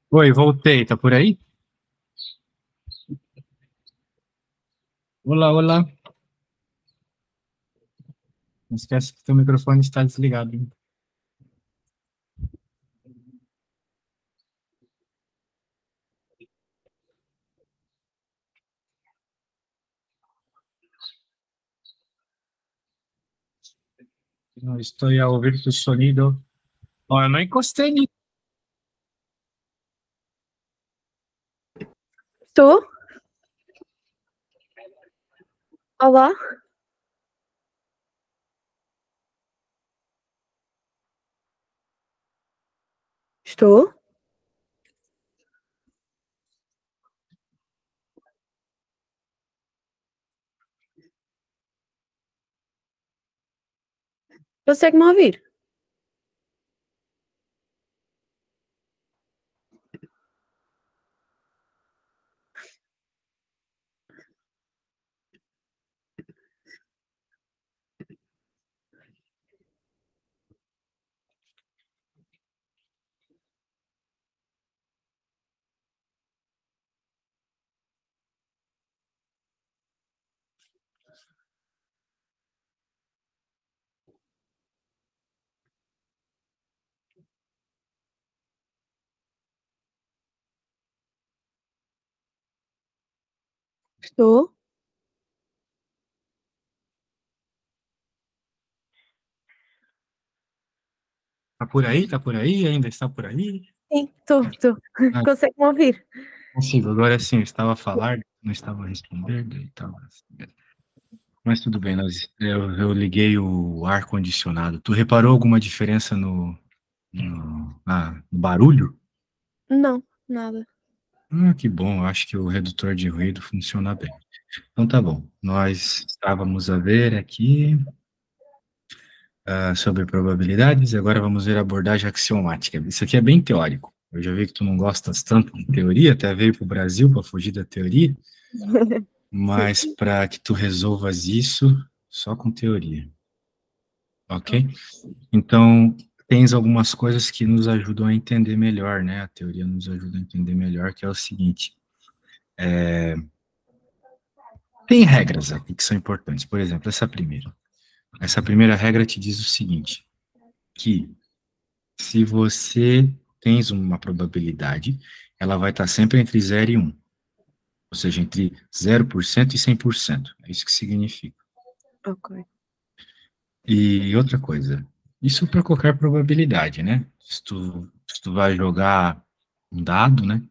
Oi, voltei, tá por aí? Olá, olá. Não esquece que teu microfone está desligado, hein? Não estou a ouvir tu sonido. Ó, eu não encostei nisso. Estou? Olá? Estou? Consegue-me ouvir? Estou? Tá por aí? Tá por aí? Ainda está por aí? Sim, estou. Ah, Consegue-me ouvir? consigo. Agora sim, eu estava a falar, não estava respondendo e tal. Mas tudo bem, eu liguei o ar-condicionado. Tu reparou alguma diferença no barulho? Não, nada. Que bom, eu acho que o redutor de ruído funciona bem. Então tá bom, nós estávamos a ver aqui sobre probabilidades, agora vamos ver a abordagem axiomática. Isso aqui é bem teórico. Eu já vi que tu não gostas tanto de teoria, até veio para o Brasil para fugir da teoria, Sim. mas para que tu resolvas isso só com teoria, ok? Então, tens algumas coisas que nos ajudam a entender melhor, né? A teoria nos ajuda a entender melhor, que é o seguinte: tem regras aqui que são importantes. Por exemplo, essa primeira. Essa primeira regra te diz o seguinte, que se você tens uma probabilidade, ela vai estar sempre entre 0 e 1, ou seja, entre 0% e 100%. É isso que significa. Ok. E outra coisa, isso para qualquer probabilidade, né? Se tu vai jogar um dado, né?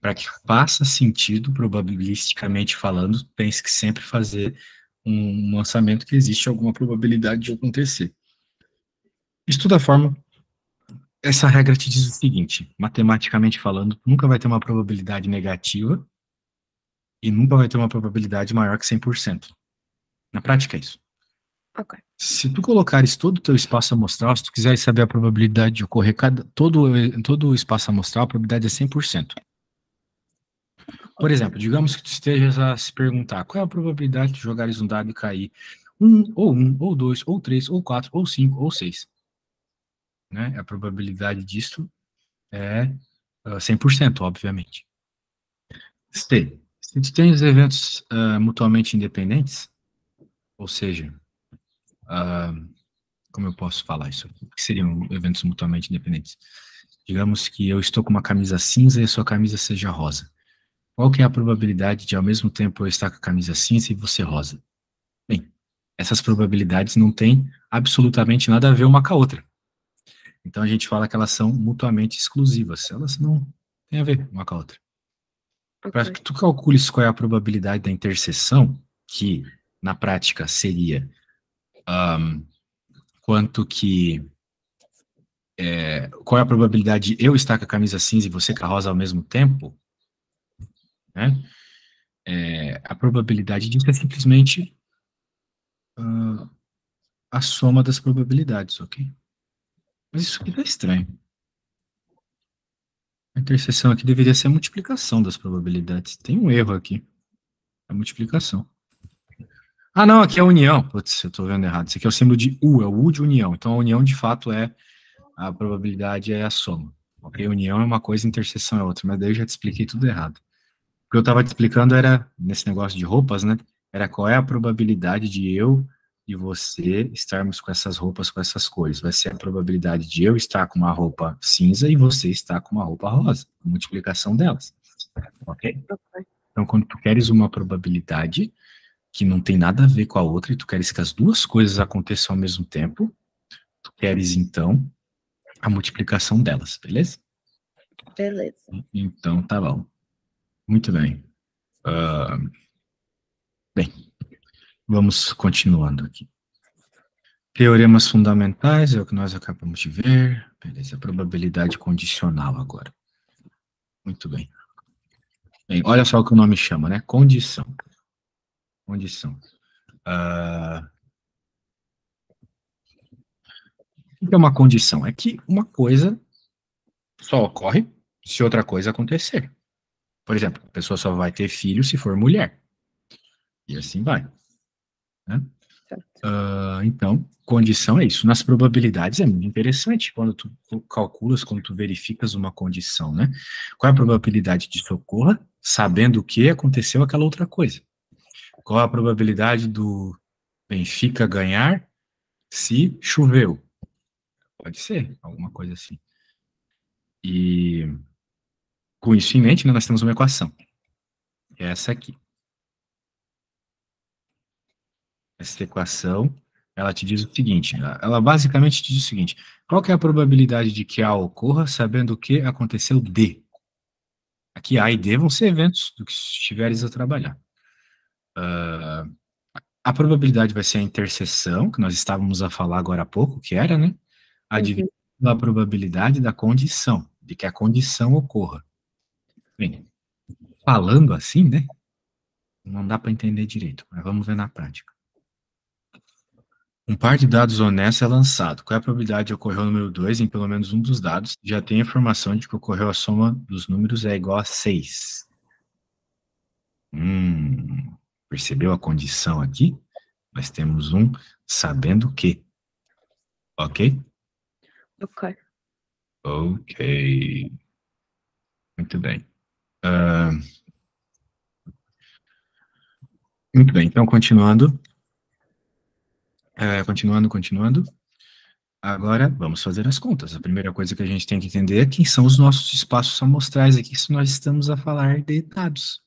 Para que faça sentido, probabilisticamente falando, tens que sempre fazer um lançamento que existe alguma probabilidade de acontecer. De toda forma, essa regra te diz o seguinte, matematicamente falando, nunca vai ter uma probabilidade negativa e nunca vai ter uma probabilidade maior que 100%. Na prática é isso. Ok. Se tu colocares todo o teu espaço amostral, se tu quiseres saber a probabilidade de ocorrer todo o espaço amostral, a probabilidade é 100%. Por exemplo, digamos que tu estejas a se perguntar qual é a probabilidade de jogares um dado e cair ou dois, ou três, ou quatro, ou cinco, ou seis. Né? A probabilidade disso é 100%, obviamente. Se tu tens eventos mutuamente independentes, ou seja, como eu posso falar isso? O que seriam eventos mutuamente independentes? Digamos que eu estou com uma camisa cinza e a sua camisa seja rosa. Qual que é a probabilidade de, ao mesmo tempo, eu estar com a camisa cinza e você rosa? Bem, essas probabilidades não têm absolutamente nada a ver uma com a outra. Então a gente fala que elas são mutuamente exclusivas. Elas não têm a ver uma com a outra. Para Ok. que tu calcules qual é a probabilidade da interseção, que na prática seria quanto que qual é a probabilidade de eu estar com a camisa cinza e você com a rosa ao mesmo tempo, né? A probabilidade disso é simplesmente a soma das probabilidades, ok? Mas isso aqui tá estranho. A interseção aqui deveria ser a multiplicação das probabilidades. Tem um erro aqui. A multiplicação. Ah, não, aqui é a união. Putz, eu tô vendo errado. Isso aqui é o símbolo de U, é o U de união. Então a união, de fato, a probabilidade é a soma. Ok? União é uma coisa, interseção é outra, mas daí eu já te expliquei tudo errado. O que eu estava te explicando era, nesse negócio de roupas, né? Era qual é a probabilidade de eu e você estarmos com essas roupas, com essas cores. Vai ser a probabilidade de eu estar com uma roupa cinza e você estar com uma roupa rosa. A multiplicação delas. Ok? Então, quando tu queres uma probabilidade que não tem nada a ver com a outra e tu queres que as duas coisas aconteçam ao mesmo tempo, tu queres, então, a multiplicação delas, beleza? Beleza. Então, tá bom. Muito bem. Bem, vamos continuando aqui. Teoremas fundamentais é o que nós acabamos de ver. Beleza, probabilidade condicional agora. Muito bem. Bem, olha só o que o nome chama, né? Condição. Condição. O que é uma condição? É que uma coisa só ocorre se outra coisa acontecer. Por exemplo, a pessoa só vai ter filho se for mulher. E assim vai. Né? Então, condição é isso. Nas probabilidades é muito interessante quando tu calculas, quando tu verificas uma condição, né? Qual é a probabilidade de socorro, sabendo o que aconteceu aquela outra coisa? Qual a probabilidade do Benfica ganhar se choveu? Pode ser, alguma coisa assim. E com isso em mente, né, nós temos uma equação. Que é essa aqui. Essa equação, ela te diz o seguinte, ela basicamente te diz o seguinte, qual que é a probabilidade de que A ocorra sabendo o que aconteceu D? Aqui A e D vão ser eventos do que estiveres a trabalhar. A probabilidade vai ser a interseção, que nós estávamos a falar agora há pouco, que era, né? Dividido a probabilidade da condição, de que a condição ocorra. Bem, falando assim, né? Não dá para entender direito, mas vamos ver na prática. Um par de dados honesto é lançado. Qual é a probabilidade de ocorrer o número 2 em pelo menos um dos dados? Já tem a informação de que ocorreu a soma dos números é igual a 6. Percebeu a condição aqui? Nós temos um sabendo que. Ok? Ok. Ok. Muito bem. Muito bem, então continuando. Continuando. Agora, vamos fazer as contas. A primeira coisa que a gente tem que entender é quem são os nossos espaços amostrais aqui, se nós estamos a falar de dados.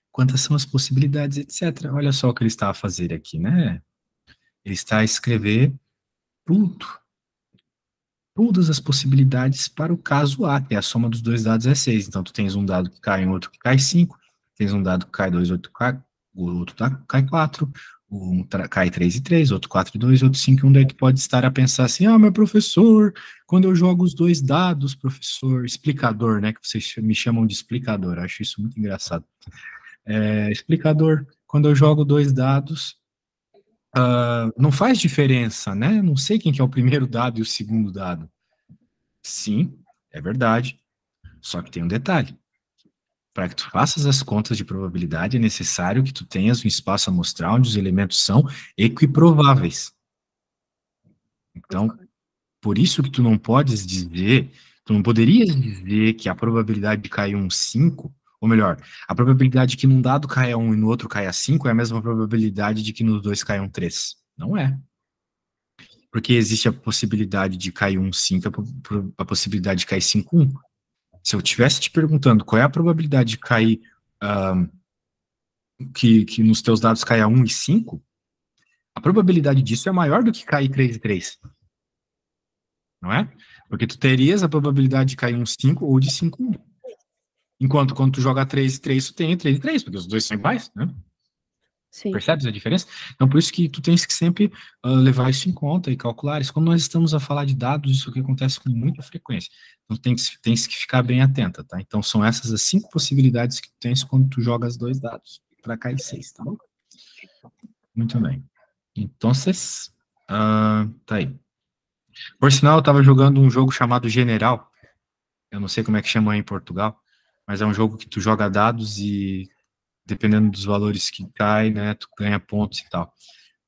Quantas são as possibilidades, etc. Olha só o que ele está a fazer aqui, né? Ele está a escrever tudo. Todas as possibilidades para o caso A, que é a soma dos dois dados é 6. Então, tu tens um dado que cai, um outro que cai 5. Tens um dado que cai 2, outro cai, o outro cai 4. Um cai 3 e 3, outro 4 e 2, outro 5 e 1. Daí tu pode estar a pensar assim, meu professor, quando eu jogo os dois dados, professor, explicador, né, que vocês me chamam de explicador, acho isso muito engraçado. Explicador, quando eu jogo dois dados, não faz diferença, né? Não sei quem que é o primeiro dado e o segundo dado. Sim, é verdade. Só que tem um detalhe. Para que tu faças as contas de probabilidade, é necessário que tu tenhas um espaço amostral onde os elementos são equiprováveis. Então, por isso que tu não podes dizer, tu não poderias dizer que a probabilidade de cair um 5, ou melhor, a probabilidade de que num dado caia 1 e no outro caia 5 é a mesma probabilidade de que nos dois caia um 3. Não é. Porque existe a possibilidade de cair um 5, a possibilidade de cair 5, 1. Se eu estivesse te perguntando qual é a probabilidade de cair, que nos teus dados caia 1 e 5, a probabilidade disso é maior do que cair 3 e 3. Não é? Porque tu terias a probabilidade de cair um 5 ou de 5, 1. Enquanto quando tu joga 3 e 3, tu tem 3 e 3, porque os dois são iguais, né? Sim. Percebes a diferença? Então, por isso que tu tens que sempre levar isso em conta e calcular isso. Quando nós estamos a falar de dados, isso aqui acontece com muita frequência. Então, tens que ficar bem atenta, tá? Então, são essas as 5 possibilidades que tu tens quando tu joga os dois dados, para cair 6, tá bom? Muito bem. Então, tá aí. Por sinal, eu estava jogando um jogo chamado General. Eu não sei como é que chama em Portugal, mas é um jogo que tu joga dados e dependendo dos valores que cai, né, tu ganha pontos e tal.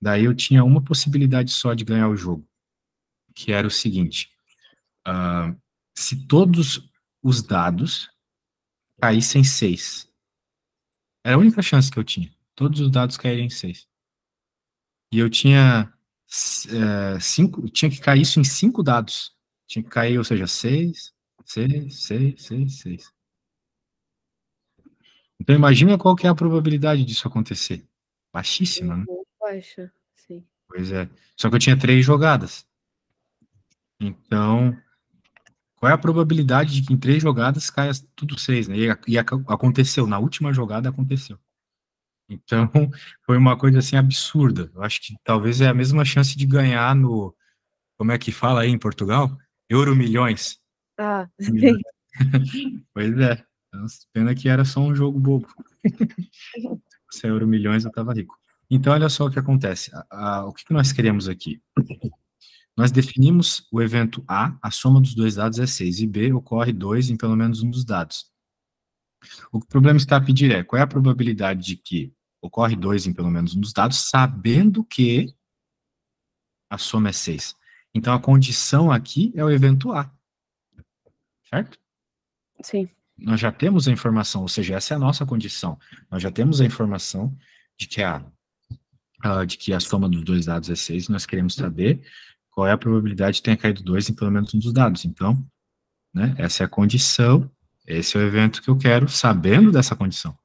Daí eu tinha uma possibilidade só de ganhar o jogo, que era o seguinte, se todos os dados caíssem 6. Era a única chance que eu tinha. Todos os dados caírem em 6. E eu tinha 5, tinha que cair isso em 5 dados. Tinha que cair, ou seja, 6, 6, 6, 6, 6. Então imagina qual que é a probabilidade disso acontecer. Baixíssima, né? Baixa, sim. Pois é. Só que eu tinha 3 jogadas. Então, qual é a probabilidade de que em 3 jogadas caia tudo 6, né? E aconteceu, na última jogada aconteceu. Então, foi uma coisa assim absurda. Eu acho que talvez é a mesma chance de ganhar no, como é que fala aí em Portugal? Euro milhões. Ah, sim. Pois é. Pena que era só um jogo bobo. Se é Euro milhões, eu tava rico. Então, olha só o que acontece. O que nós queremos aqui? Nós definimos o evento A soma dos 2 dados é 6, e B ocorre 2 em pelo menos um dos dados. O que o problema está a pedir é, qual é a probabilidade de que ocorre 2 em pelo menos um dos dados, sabendo que a soma é 6. Então, a condição aqui é o evento A. Certo? Sim. Nós já temos a informação, ou seja, essa é a nossa condição. Nós já temos a informação de que a soma dos 2 dados é 6, e nós queremos saber qual é a probabilidade de ter caído 2 em pelo menos um dos dados. Então, né, essa é a condição, esse é o evento que eu quero, sabendo dessa condição.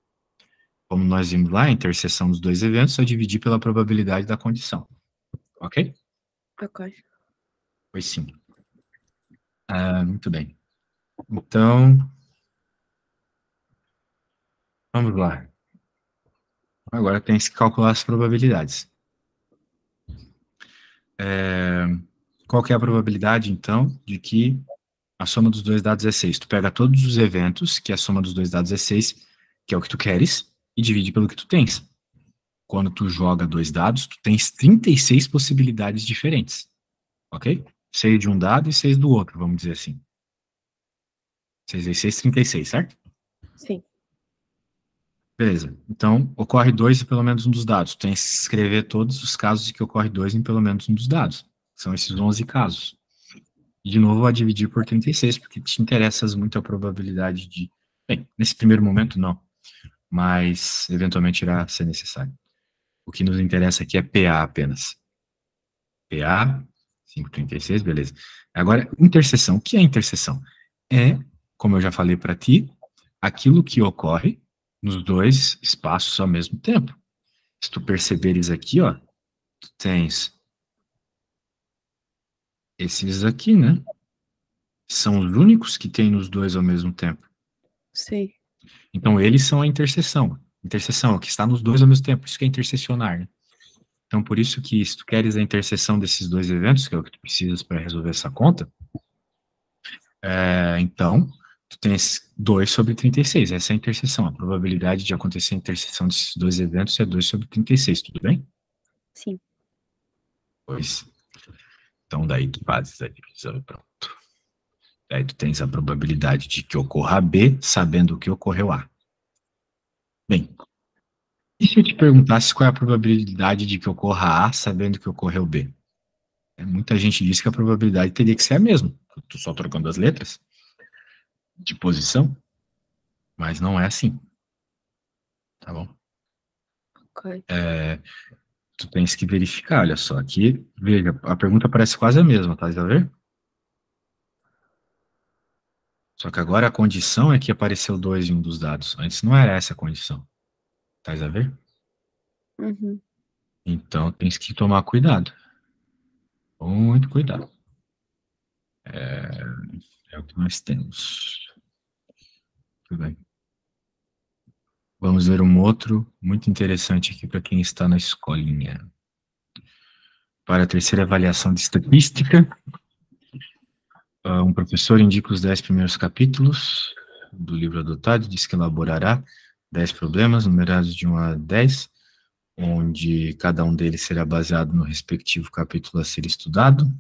Como nós vimos lá, a interseção dos 2 eventos é dividir pela probabilidade da condição. Ok? Ok. Pois sim. Muito bem. Então, vamos lá. Agora tem que calcular as probabilidades. Qual que é a probabilidade, então, de que a soma dos 2 dados é 6? Tu pega todos os eventos, que a soma dos 2 dados é 6, que é o que tu queres, e divide pelo que tu tens. Quando tu joga 2 dados, tu tens 36 possibilidades diferentes. Ok? 6 de um dado e 6 do outro, vamos dizer assim. 6 vezes 6, 36, certo? Sim. Beleza. Então, ocorre 2 em pelo menos um dos dados. Tu tens que escrever todos os casos em que ocorre 2 em pelo menos um dos dados. São esses 11 casos. E, de novo, a dividir por 36, porque te interessa muito a probabilidade de... Bem, nesse primeiro momento, não. Mas, eventualmente, irá ser necessário. O que nos interessa aqui é PA apenas. PA, 536, beleza. Agora, interseção. O que é interseção? É, como eu já falei para ti, aquilo que ocorre nos 2 espaços ao mesmo tempo. Se tu perceberes aqui, ó, tu tens esses aqui, né? São os únicos que tem nos 2 ao mesmo tempo. Sim. Então, eles são a interseção. Interseção é o que está nos 2 ao mesmo tempo. Isso que é intersecionar, né? Então, por isso que, se tu queres a interseção desses 2 eventos, que é o que tu precisas para resolver essa conta, então, tu tens 2 sobre 36. Essa é a interseção. A probabilidade de acontecer a interseção desses 2 eventos é 2 sobre 36, tudo bem? Sim. Pois. Então, daí tu fazes a divisão e pronto. Daí tu tens a probabilidade de que ocorra B, sabendo que ocorreu A. Bem, e se eu te perguntasse qual é a probabilidade de que ocorra A, sabendo que ocorreu B? Muita gente diz que a probabilidade teria que ser a mesma. Tu só trocando as letras de posição, mas não é assim. Tá bom? Ok. Tu tens que verificar, olha só, aqui, veja, a pergunta parece quase a mesma, tá a ver? Só que agora a condição é que apareceu 2 em um dos dados. Antes não era essa a condição. Tá a ver? Uhum. Então tens que tomar cuidado. Muito cuidado. É o que nós temos. Tudo bem. Vamos ver um outro muito interessante aqui para quem está na escolinha. Para a terceira avaliação de estatística, um professor indica os 10 primeiros capítulos do livro adotado e diz que elaborará 10 problemas numerados de 1 a 10, onde cada um deles será baseado no respectivo capítulo a ser estudado.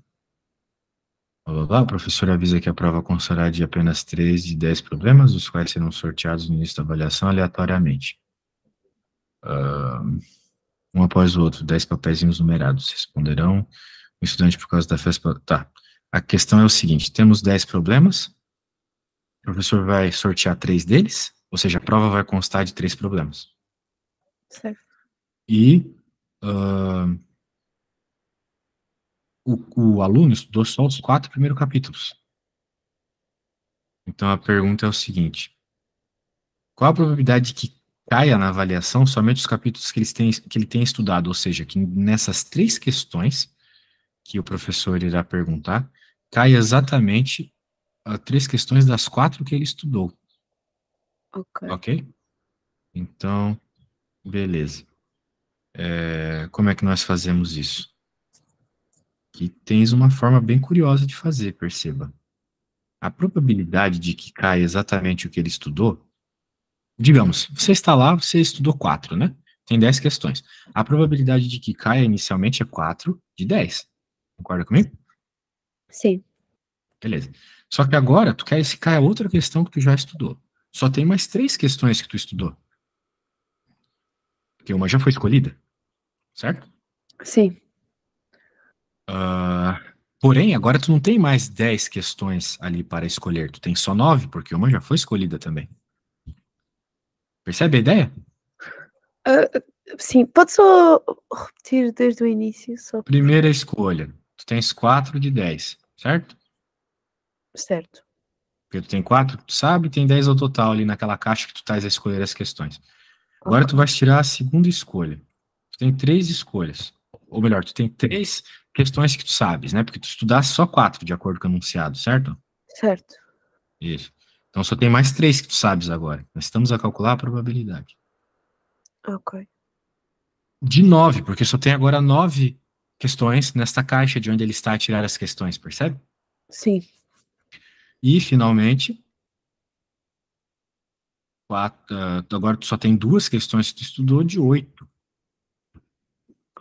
O professor avisa que a prova constará de apenas 3 de 10 problemas, os quais serão sorteados no início da avaliação aleatoriamente. Um após o outro, 10 papeizinhos numerados. Responderão o estudante por causa da festa. Tá. A questão é o seguinte: temos 10 problemas, professor vai sortear 3 deles, ou seja, a prova vai constar de 3 problemas. Certo. E o aluno estudou só os 4 primeiros capítulos. Então a pergunta é o seguinte: qual a probabilidade de que caia na avaliação somente os capítulos que ele tem estudado? Ou seja, que nessas 3 questões que o professor irá perguntar, caia exatamente 3 questões das 4 que ele estudou. Ok. Ok? Então, beleza. Como é que nós fazemos isso? Aqui tens uma forma bem curiosa de fazer, perceba. A probabilidade de que caia exatamente o que ele estudou, digamos, você está lá, você estudou 4, né? Tem 10 questões. A probabilidade de que caia inicialmente é 4 de 10. Concorda comigo? Sim. Beleza. Só que agora, tu quer que caia outra questão que tu já estudou. Só tem mais 3 questões que tu estudou. Porque uma já foi escolhida, certo? Sim. Porém, agora tu não tem mais 10 questões ali para escolher. Tu tem só 9, porque uma já foi escolhida também. Percebe a ideia? Ah, sim, pode só repetir desde o início, só Primeira escolha. Tu tens 4 de 10, certo? certo. Porque tu tem 4, tu sabe, tem 10 ao total ali naquela caixa que tu estás a escolher as questões. Agora Ok. tu vais tirar a segunda escolha. Tu tem 3 escolhas. Ou melhor, tu tem 3 questões que tu sabes, né? Porque tu estudaste só 4, de acordo com o enunciado, certo? Certo. Isso. Então só tem mais 3 que tu sabes agora. Nós estamos a calcular a probabilidade. Ok. De 9, porque só tem agora 9 questões nesta caixa de onde ele está a tirar as questões, percebe? Sim. E, finalmente, agora tu só tem 2 questões que tu estudou de 8.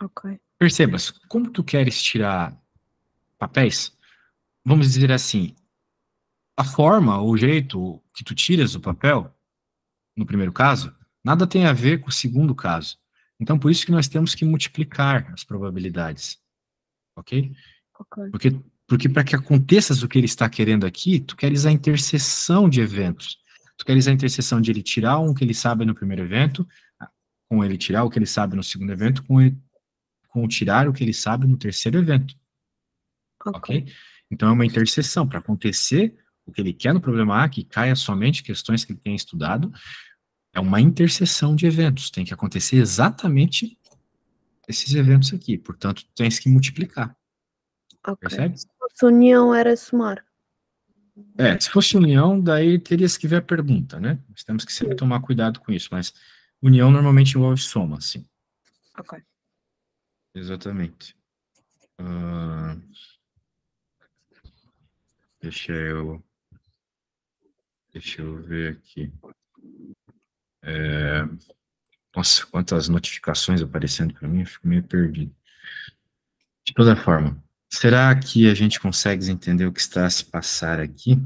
Ok. Percebas, como tu queres tirar papéis? Vamos dizer assim, a forma, o jeito que tu tiras o papel, no primeiro caso, nada tem a ver com o segundo caso. Então, por isso que nós temos que multiplicar as probabilidades, ok? Ok. Porque, porque para que aconteça o que ele está querendo aqui, tu queres a interseção de eventos. Tu queres a interseção de ele tirar um que ele sabe no primeiro evento, com ele tirar o que ele sabe no segundo evento, com tirar o que ele sabe no terceiro evento, Ok. ok? Então é uma interseção. Para acontecer o que ele quer no problema A, que caia somente questões que ele tem estudado, é uma interseção de eventos. Tem que acontecer exatamente esses eventos aqui. Portanto, tu tens que multiplicar. Ok. Percebe? Se fosse união era somar. Se fosse união, daí terias que ver a pergunta, né? Nós temos que sempre Sim. tomar cuidado com isso, mas união normalmente envolve soma, sim. Ok. Exatamente. Ah, deixa eu, deixa eu ver aqui. Nossa, quantas notificações aparecendo para mim, eu fico meio perdido. De toda forma, será que a gente consegue entender o que está a se passar aqui?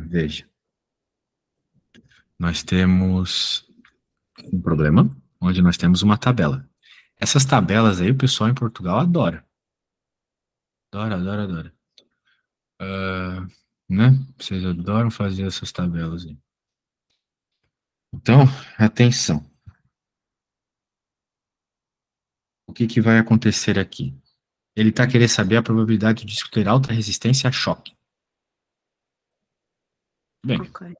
Veja, nós temos um problema onde nós temos uma tabela. Essas tabelas aí o pessoal em Portugal adora. Adora, adora, adora. Né? Vocês adoram fazer essas tabelas aí. Então, atenção. O que que vai acontecer aqui? Ele está querendo saber a probabilidade de disco ter alta resistência a choque. Bem, Ok.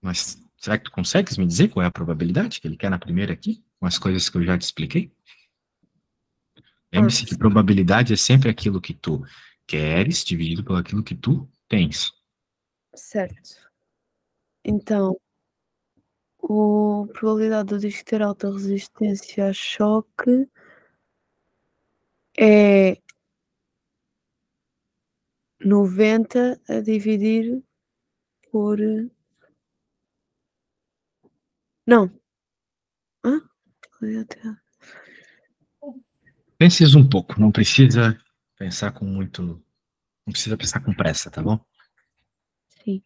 mas será que tu consegues me dizer qual é a probabilidade que ele quer na primeira aqui? Com as coisas que eu já te expliquei? Lembre-se que probabilidade é sempre aquilo que tu queres dividido pelo aquilo que tu tens. Certo. Então, a probabilidade do disco ter alta resistência a choque é 90 a dividir por. Não. Hã? Penses um pouco, não precisa pensar com muito, não precisa pensar com pressa, tá bom? Sim.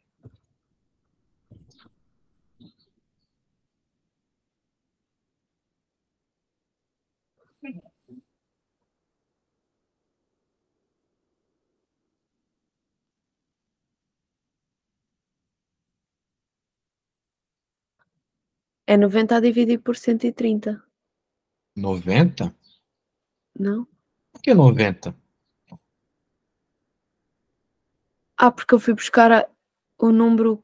É 90 a dividir por 130, 90? não? Por que 90? Porque eu fui buscar o número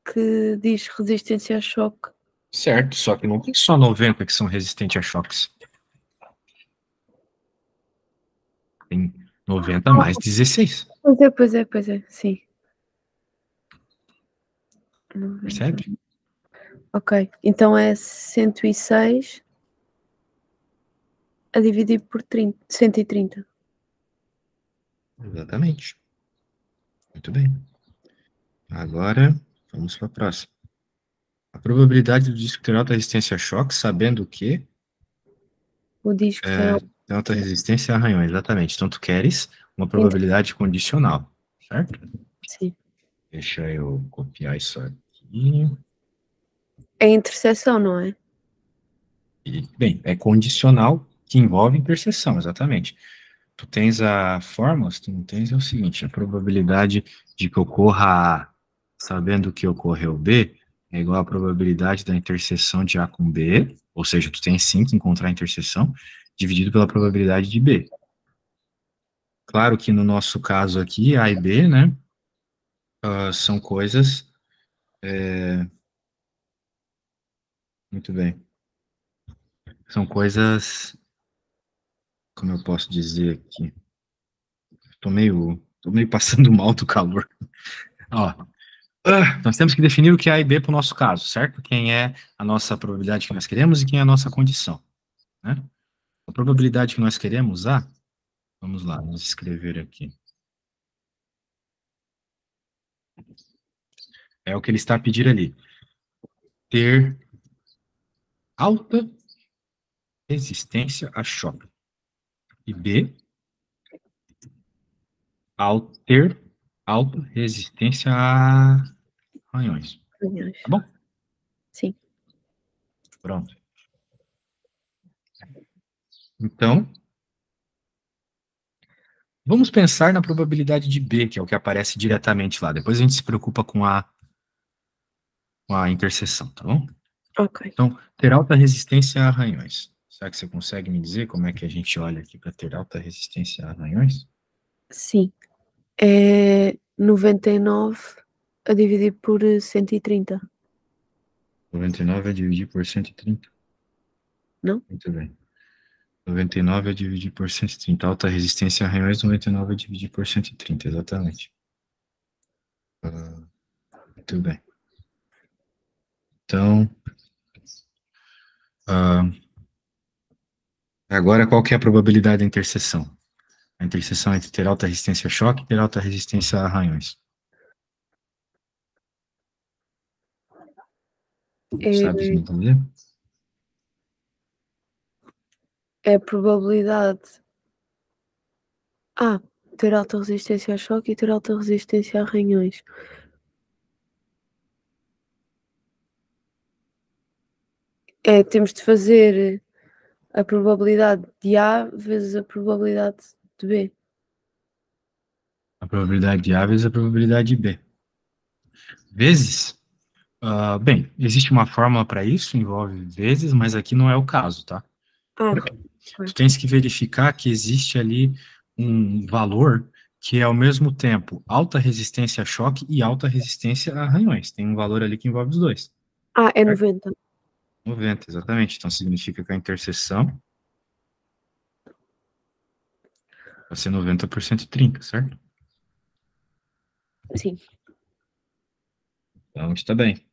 que diz resistência a choque. Certo, só que não tem só 90 que são resistentes a choques. Tem 90 mais 16. Pois é, sim. 90. Percebe? Ok, então é 106 a dividir por 130. Exatamente. Muito bem. Agora, vamos para a próxima. A probabilidade do disco ter alta resistência a choque, sabendo que O disco tem tem alta resistência a arranhões. Exatamente. Então, tu queres uma probabilidade condicional, certo? Sim. Deixa eu copiar isso aqui. É interseção, não é? Bem, é condicional que envolve interseção, exatamente. Tu tens a fórmula, se tu não tens, é o seguinte, a probabilidade de que ocorra A, sabendo que ocorreu B, é igual à probabilidade da interseção de A com B, ou seja, tu tens sim que encontrar a interseção, dividido pela probabilidade de B. Claro que no nosso caso aqui, A e B, né, são coisas... muito bem. São coisas... Como eu posso dizer aqui? Tô meio passando mal do calor. Ó, nós temos que definir o que é A e B para o nosso caso, certo? Quem é a nossa probabilidade que nós queremos e quem é a nossa condição, né? A probabilidade que nós queremos A, vamos lá, vamos escrever aqui. É o que ele está a pedir ali. Ter alta resistência a choque. E B, ter alta resistência a arranhões. Tá bom? Sim. Pronto. Então, vamos pensar na probabilidade de B, que é o que aparece diretamente lá. Depois a gente se preocupa com a interseção, tá bom? Ok. Então, ter alta resistência a arranhões. Será que você consegue me dizer como é que a gente olha aqui para ter alta resistência a arranhões? Sim. É 99 a dividir por 130. 99 é dividir por 130. Não? Muito bem. 99 é dividir por 130. Alta resistência a arranhões, 99 é dividir por 130, exatamente. Muito bem. Então, agora qual que é a probabilidade da interseção? A interseção entre ter alta resistência a choque e ter alta resistência a arranhões. Sabe me entender? É a probabilidade. Ter alta resistência a choque e ter alta resistência a arranhões. Temos de fazer a probabilidade de A vezes a probabilidade de B. A probabilidade de A vezes a probabilidade de B. Vezes? Bem, existe uma fórmula para isso, envolve vezes, mas aqui não é o caso, tá? Tu tens que verificar que existe ali um valor que é ao mesmo tempo alta resistência a choque e alta resistência a arranhões. Tem um valor ali que envolve os dois. É 90. 90, exatamente. Então significa que a interseção vai ser 90 por 130, certo? Sim. Então está bem.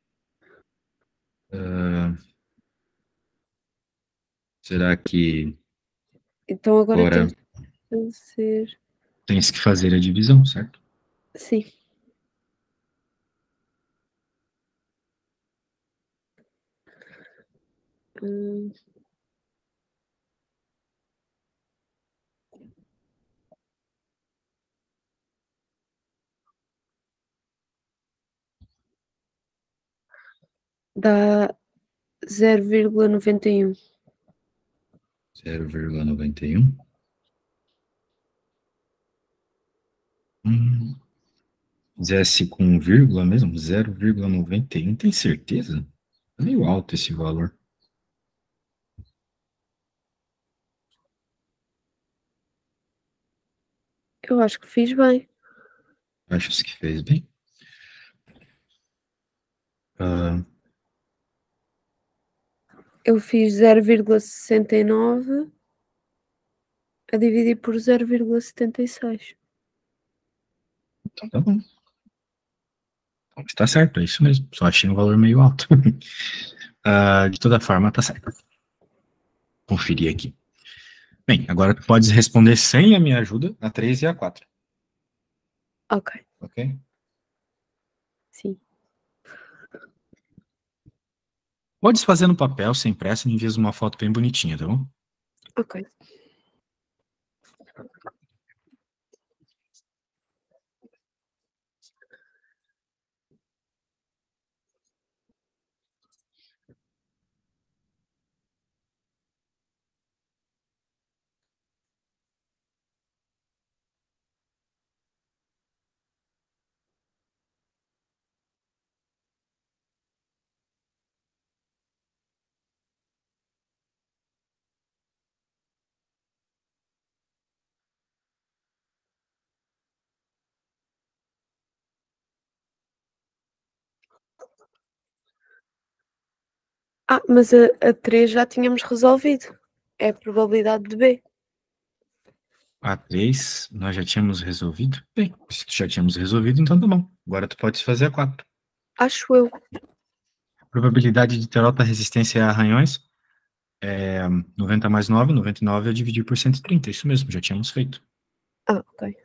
Será que Então agora agora temos que fazer. tens que fazer a divisão, certo? Sim. Hum, Dá 0,91. 0,91. Fizesse com vírgula mesmo, 0,91, tem certeza? É meio alto esse valor. Eu acho que fiz bem. Acho que fez bem. Eu fiz 0,69 a dividir por 0,76. Então tá bom. Então, está certo, é isso mesmo. Só achei um valor meio alto. De toda forma, tá certo. Conferir aqui. Bem, agora tu podes responder sem a minha ajuda a 3 e a 4. Ok, Ok? sim. Podes fazer no papel, sem pressa, me envias uma foto bem bonitinha, tá bom? Ok. Mas a 3 já tínhamos resolvido. É a probabilidade de B. A 3 nós já tínhamos resolvido? Bem, se já tínhamos resolvido, então tá bom. Agora tu podes fazer a 4. Acho eu. Probabilidade de ter alta resistência a arranhões é 90 mais 9. 99 eu dividi por 130. Isso mesmo, já tínhamos feito. Ok.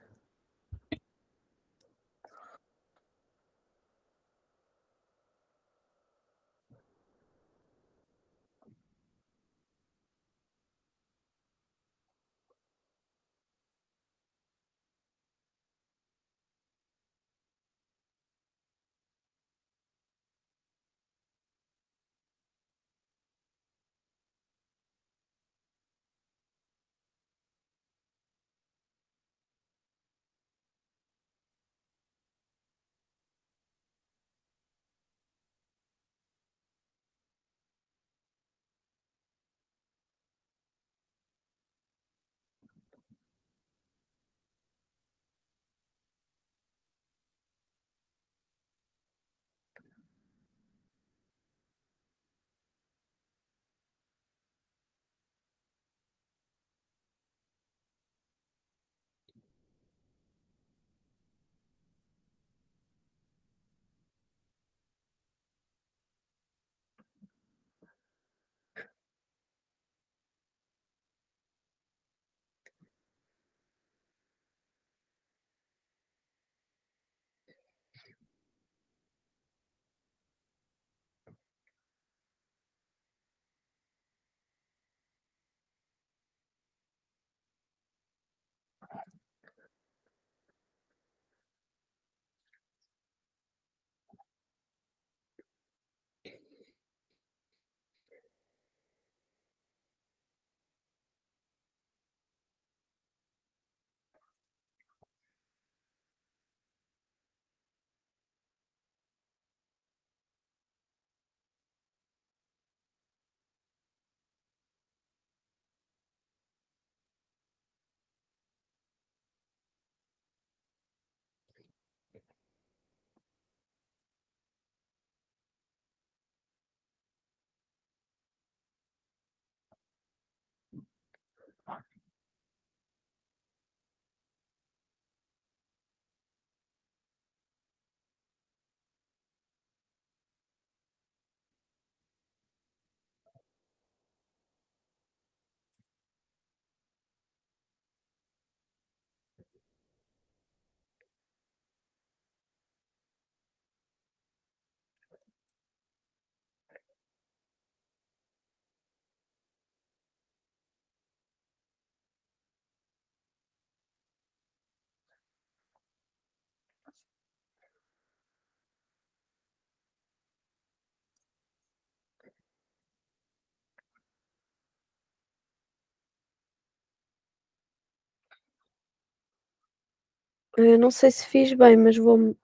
Eu não sei se fiz bem, mas vou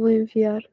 enviar.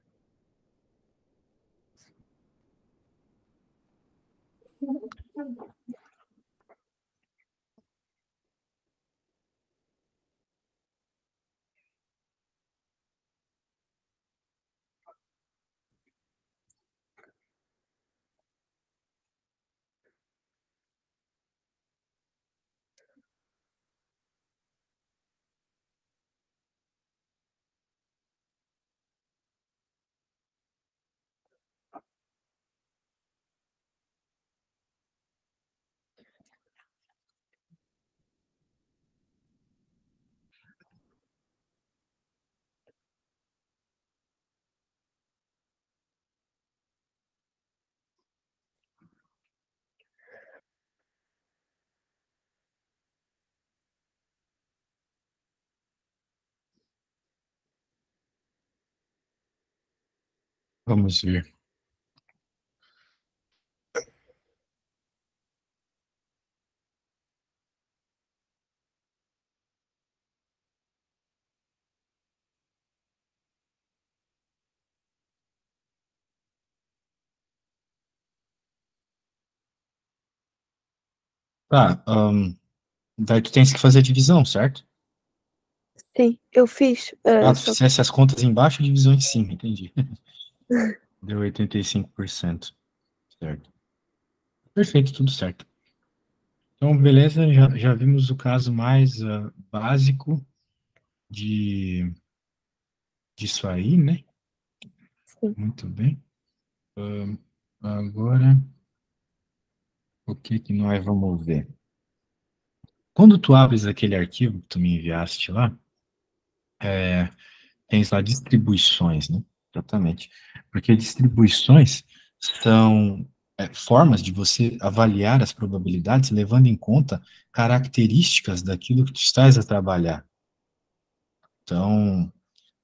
Vamos ver. Tá, daí tu tens que fazer a divisão, certo? Sim, eu fiz. Tu fizesse as contas embaixo e divisão em cima, entendi. Deu 85%, certo. Perfeito, tudo certo. Então, beleza, já vimos o caso mais básico disso aí, né? Sim. Muito bem. Agora, o que nós vamos ver? Quando tu abres aquele arquivo que tu me enviaste lá, tens lá distribuições, né? Exatamente. Porque distribuições são formas de você avaliar as probabilidades levando em conta características daquilo que tu estás a trabalhar. Então,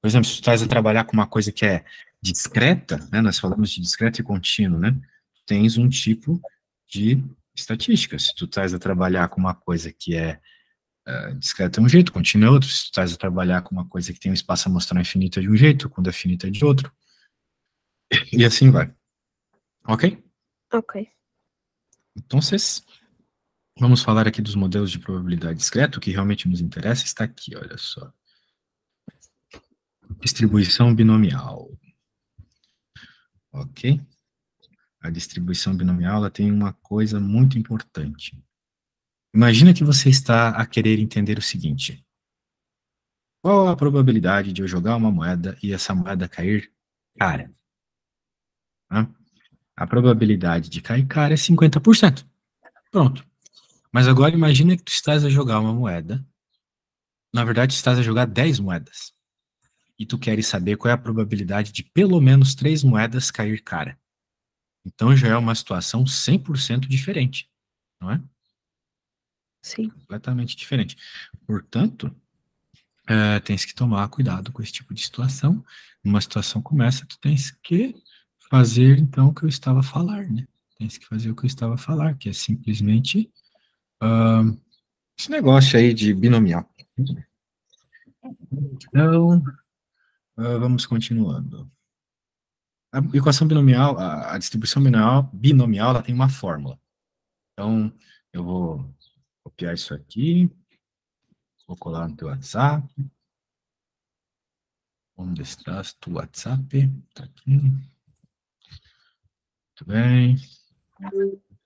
por exemplo, se tu estás a trabalhar com uma coisa que é discreta, né? Nós falamos de discreto e contínuo, né? Tens um tipo de estatística. Se tu estás a trabalhar com uma coisa que é discreta é um jeito, contínua é outro. Se tu estás a trabalhar com uma coisa que tem um espaço amostral infinito é de um jeito, quando é finito é de outro. E assim vai. Ok? Ok. Então, vamos falar aqui dos modelos de probabilidade discreta. O que realmente nos interessa está aqui, olha só. Distribuição binomial. Ok? A distribuição binomial ela tem uma coisa muito importante. Imagina que você está a querer entender o seguinte: qual a probabilidade de eu jogar uma moeda e essa moeda cair cara? Né? A probabilidade de cair cara é 50%. Pronto. Mas agora imagina que tu estás a jogar uma moeda. Na verdade, tu estás a jogar 10 moedas. E tu queres saber qual é a probabilidade de pelo menos 3 moedas cair cara. Então já é uma situação 100% diferente, não é? Sim. Completamente diferente. Portanto, tens que tomar cuidado com esse tipo de situação. Numa situação como essa, tu tens que fazer, então, o que eu estava a falar, né? Tens que fazer o que eu estava a falar, que é simplesmente esse negócio aí de binomial. Então, vamos continuando. A equação binomial, a distribuição binomial, ela tem uma fórmula. Então, eu vou copiar isso aqui, vou colar no teu WhatsApp. Onde estás tu WhatsApp? Tá aqui. Muito bem.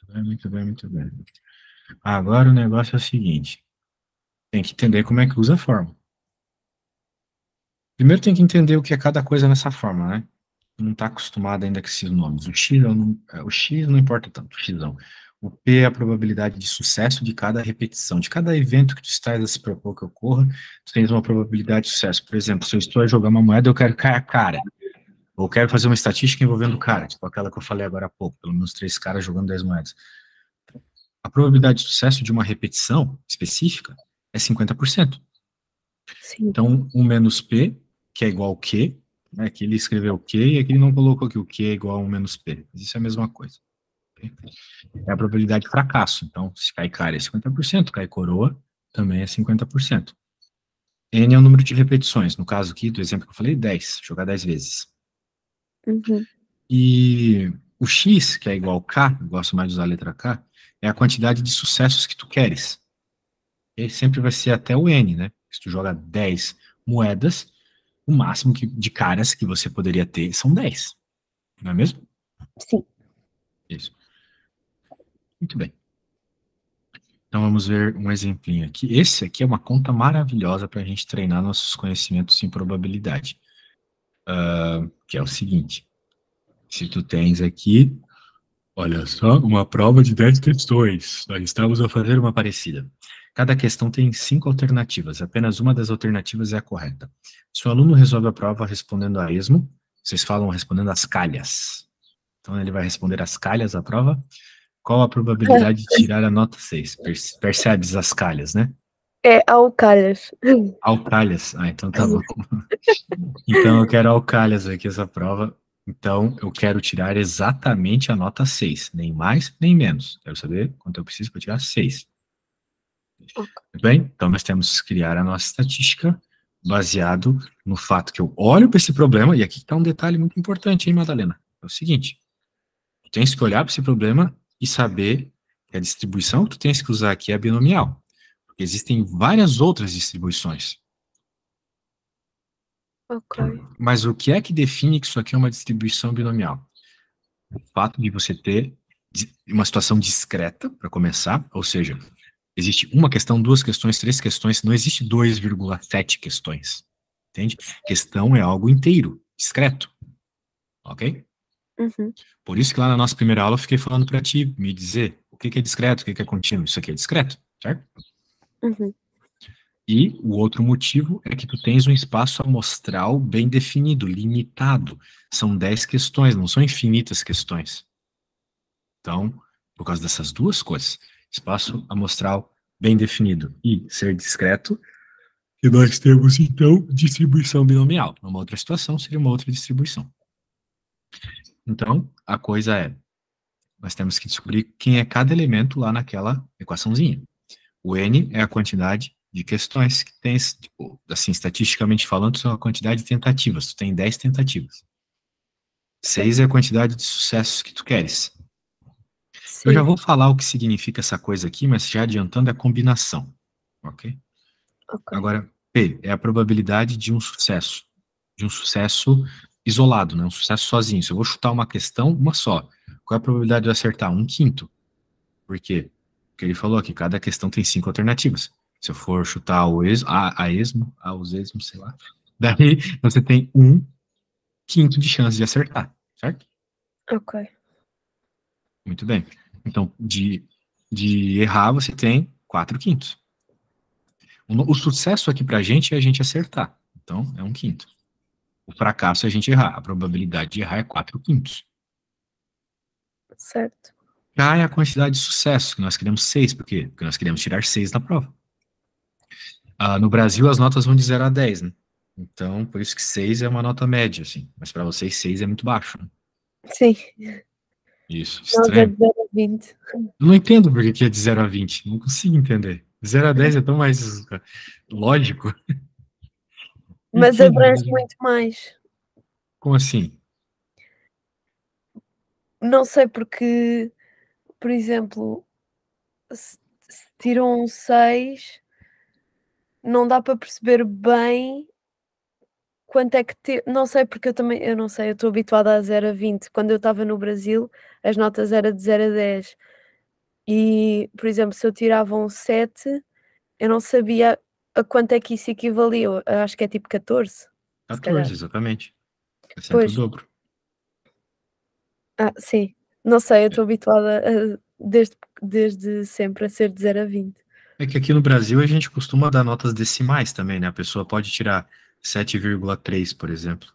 Muito bem, muito bem. Agora o negócio é o seguinte. Tem que entender como é que usa a fórmula. Primeiro tem que entender o que é cada coisa nessa fórmula, né? Não está acostumado ainda com esses nomes. O X não importa tanto, o X não. O P é a probabilidade de sucesso de cada repetição. De cada evento que tu estás a se propor que ocorra, tu tens uma probabilidade de sucesso. Por exemplo, se eu estou a jogar uma moeda, eu quero cair a cara. Ou quero fazer uma estatística envolvendo cara, tipo aquela que eu falei agora há pouco, pelo menos 3 caras jogando 10 moedas. A probabilidade de sucesso de uma repetição específica é 50%. Sim. Então, 1 menos P, que é igual ao Q, né? Aqui ele escreveu Q e aqui ele não colocou que o Q é igual a 1 menos P. Mas isso é a mesma coisa. Okay? É a probabilidade de fracasso. Então, se cai cara é 50%, cai coroa também é 50%. N é o número de repetições. No caso aqui, do exemplo que eu falei, 10. Jogar 10 vezes. Uhum. E o X, que é igual a K, eu gosto mais de usar a letra K, é a quantidade de sucessos que tu queres. E sempre vai ser até o N, né? Se tu joga 10 moedas, o máximo de caras que você poderia ter são 10. Não é mesmo? Sim. Isso. Muito bem. Então vamos ver um exemplinho aqui. Esse aqui é uma conta maravilhosa para a gente treinar nossos conhecimentos em probabilidade. Que é o seguinte. Se tu tens aqui, olha só, uma prova de 10 questões. Nós estamos a fazer uma parecida. Cada questão tem 5 alternativas. Apenas uma das alternativas é a correta. Se o aluno resolve a prova respondendo a esmo, vocês falam respondendo as calhas. Então ele vai responder as calhas à prova. Qual a probabilidade de tirar a nota 6? Percebes as calhas, né? É Alcalhas. Alcalhas. Ah, então tá bom. Então eu quero Alcalhas aqui, essa prova. Então eu quero tirar exatamente a nota 6. Nem mais, nem menos. Quero saber quanto eu preciso para tirar 6. Tudo bem? Então nós temos que criar a nossa estatística baseado no fato que eu olho para esse problema, e aqui está um detalhe muito importante, hein, Madalena? É o seguinte, tu tens que olhar para esse problema e saber que a distribuição que tu tens que usar aqui é a binomial. Porque existem várias outras distribuições. Ok. Mas o que é que define que isso aqui é uma distribuição binomial? O fato de você ter uma situação discreta, para começar, ou seja, existe uma questão, duas questões, três questões, não existe 2,7 questões. Entende? Questão é algo inteiro, discreto. Ok? Uhum. Por isso que lá na nossa primeira aula eu fiquei falando para ti, me dizer o que é discreto, o que é contínuo. Isso aqui é discreto, certo? Uhum. E o outro motivo é que tu tens um espaço amostral bem definido, limitado. São 10 questões, não são infinitas questões. Então, por causa dessas duas coisas, espaço amostral bem definido e ser discreto, e nós temos, então, distribuição binomial. Numa outra situação, seria uma outra distribuição. Então, a coisa é, nós temos que descobrir quem é cada elemento lá naquela equaçãozinha. O N é a quantidade de questões que tens, tipo, assim, estatisticamente falando, são a quantidade de tentativas. Tu tem 10 tentativas. 6 é a quantidade de sucessos que tu queres. Sim. Eu já vou falar o que significa essa coisa aqui, mas já adiantando é a combinação. Ok? Agora, P é a probabilidade de um sucesso isolado, né? Um sucesso sozinho. Se eu vou chutar uma questão, uma só, qual é a probabilidade de eu acertar? 1/5. Por quê? Porque ele falou que cada questão tem 5 alternativas. Se eu for chutar os esmos, sei lá, daí você tem 1/5 de chance de acertar, certo? Ok. Muito bem. Então, de errar, você tem 4/5. O sucesso aqui pra gente é a gente acertar. Então, é 1/5. O fracasso é a gente errar. A probabilidade de errar é 4/5. Certo. Já é a quantidade de sucesso, que nós queremos 6. Por quê? Porque nós queremos tirar 6 da prova. No Brasil, as notas vão de 0 a 10, né? Então, por isso que 6 é uma nota média, assim. Mas para vocês, 6 é muito baixo, né? Sim. Isso, Nós é estranho. de 0 a 20. Eu não entendo por que é de 0 a 20. Não consigo entender. 0 a 10 é tão mais lógico. Mas abrange muito mais. Como assim? Não sei porque, por exemplo, se tiram um 6, não dá para perceber bem quanto é que não sei, porque eu não sei, eu estou habituada a 0 a 20. Quando eu estava no Brasil, as notas eram de 0 a 10. E, por exemplo, se eu tirava um 7, eu não sabia a quanto é que isso equivalia. Eu acho que é tipo 14, se calhar. 14, exatamente. É sempre Pois. o dobro. Sim. Não sei, eu estou habituada desde sempre a ser de 0 a 20. É que aqui no Brasil a gente costuma dar notas decimais também, né? A pessoa pode tirar 7,3, por exemplo.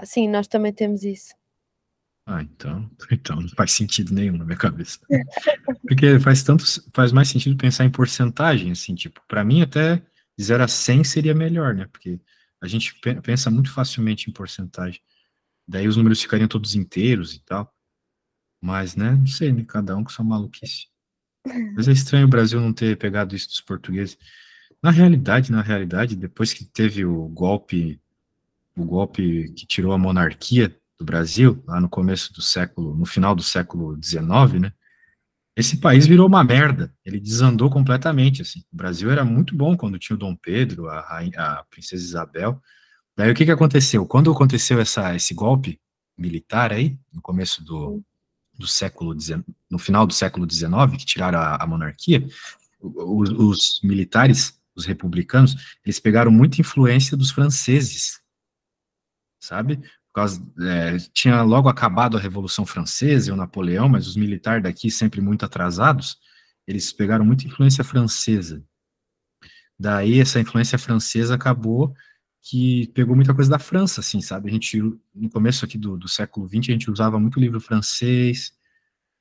Sim, nós também temos isso. Então não faz sentido nenhum na minha cabeça. Porque faz mais sentido pensar em porcentagem, assim, tipo, para mim até de 0 a 100 seria melhor, né? Porque a gente pensa muito facilmente em porcentagem. Daí os números ficariam todos inteiros e tal. Mas, né, não sei, né? Cada um com sua maluquice. Mas é estranho o Brasil não ter pegado isso dos portugueses. Na realidade, depois que teve o golpe que tirou a monarquia do Brasil, lá no começo do século, no final do século XIX, né? Esse país virou uma merda. Ele desandou completamente, assim. O Brasil era muito bom quando tinha o Dom Pedro, a Princesa Isabel. Daí o que que aconteceu? Quando aconteceu esse golpe militar aí, no começo do século XIX, no final do século XIX, que tiraram a monarquia, os militares, os republicanos, eles pegaram muita influência dos franceses, sabe? Por causa, tinha logo acabado a Revolução Francesa e o Napoleão, mas os militares daqui, sempre muito atrasados, eles pegaram muita influência francesa. Daí essa influência francesa acabou que pegou muita coisa da França, assim, sabe? A gente, no começo aqui do século XX, a gente usava muito livro francês,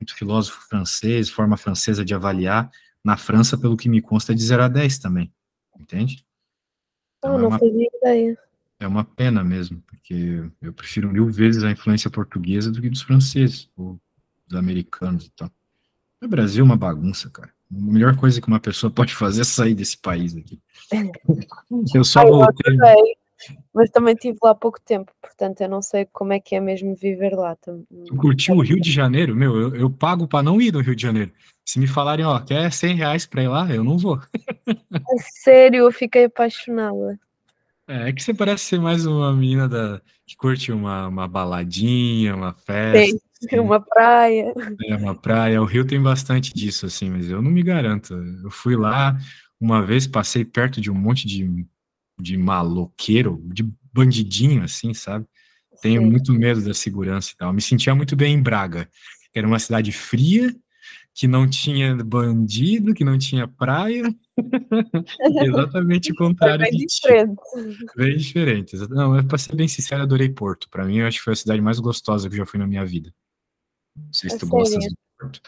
muito filósofo francês, forma francesa de avaliar. Na França, pelo que me consta, é de 0 a 10 também, entende? Então Não fazia ideia. é uma pena mesmo, porque eu prefiro 1000 vezes a influência portuguesa do que dos franceses, ou dos americanos e tal. O Brasil é uma bagunça, cara. A melhor coisa que uma pessoa pode fazer é sair desse país aqui. Eu só voltei. Mas também estive lá há pouco tempo, portanto eu não sei como é que é mesmo viver lá. Tu curtiu o Rio de Janeiro? Meu, eu pago para não ir no Rio de Janeiro. Se me falarem, ó, quer R$ 100 para ir lá, eu não vou. Sério, eu fiquei apaixonada. É que você parece ser mais uma menina que curte uma baladinha, uma festa. Sim, uma praia. Uma praia. O Rio tem bastante disso, assim, mas eu não me garanto. Eu fui lá uma vez, passei perto de um monte de maloqueiro, de bandidinho, assim, sabe? Tenho Sim. muito medo da segurança e tal. Me sentia muito bem em Braga, que era uma cidade fria, que não tinha bandido, que não tinha praia. Exatamente o contrário Bem de ti. diferente. Bem diferente. Não, pra ser bem sincero, adorei Porto. Pra mim, eu acho que foi a cidade mais gostosa que eu já fui na minha vida. Não sei se tu gostas de Porto.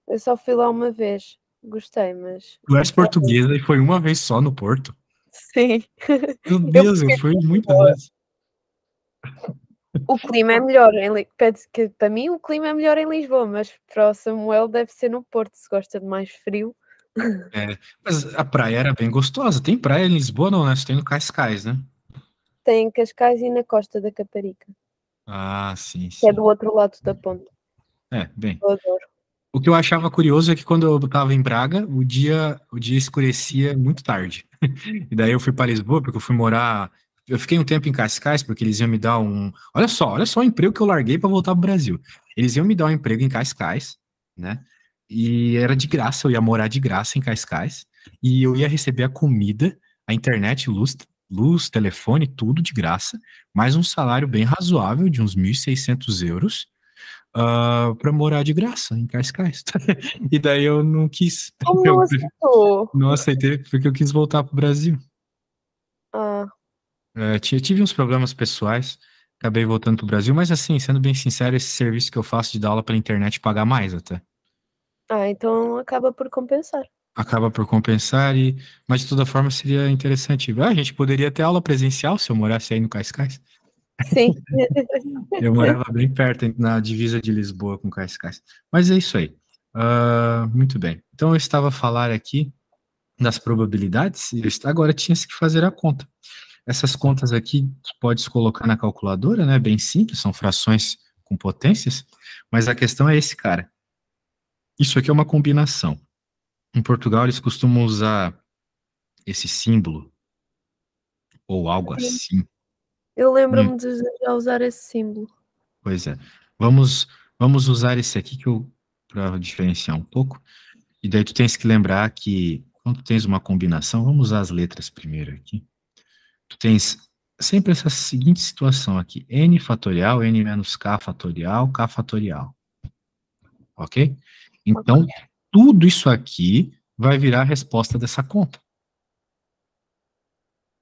Eu só fui lá uma vez. Gostei, mas... Tu és portuguesa e foi uma vez só no Porto? Sim. Meu Deus, eu fui muitas vezes. O clima é melhor, para mim o clima é melhor em Lisboa, mas para o Samuel deve ser no Porto, se gosta de mais frio. Mas a praia era bem gostosa. Tem praia em Lisboa, não, né? Você tem no Cascais, né? Tem em Cascais e na Costa da Caparica, Ah, sim, que é sim. do outro lado da ponte. Bem. Eu adoro. O que eu achava curioso é que quando eu estava em Braga, o dia escurecia muito tarde. E daí eu fui para Lisboa, porque eu fui morar. Eu fiquei um tempo em Cascais, porque eles iam me dar um. Olha só o emprego que eu larguei para voltar para o Brasil. Eles iam me dar um emprego em Cascais, né? E era de graça, eu ia morar de graça em Cascais. E eu ia receber a comida, a internet, luz, telefone, tudo de graça, mais um salário bem razoável, de uns 1.600 euros para morar de graça em Cascais. E daí eu não quis. Como Eu não aceitou? não aceitei porque eu quis voltar para o Brasil. Ah, Tive uns problemas pessoais, acabei voltando para o Brasil, mas assim, sendo bem sincero, esse serviço que eu faço de dar aula pela internet paga mais até. então acaba por compensar. Acaba por compensar, mas de toda forma seria interessante. A gente poderia ter aula presencial se eu morasse aí no Cascais. Sim. Eu morava bem perto, na divisa de Lisboa com Cascais. Mas é isso aí. Muito bem. Então eu estava a falar aqui das probabilidades e agora tinha-se que fazer a conta. Essas contas aqui tu podes colocar na calculadora, né? Bem simples, são frações com potências, mas a questão é esse, cara. Isso aqui é uma combinação. Em Portugal eles costumam usar esse símbolo ou algo Sim. assim. Eu lembro-me de já usar esse símbolo. Pois é. Vamos usar esse aqui para diferenciar um pouco. E daí tu tens que lembrar que quando tu tens uma combinação, vamos usar as letras primeiro aqui. Tu tens sempre essa seguinte situação aqui: n fatorial, n menos k fatorial, k fatorial. Ok? Então, tudo isso aqui vai virar a resposta dessa conta.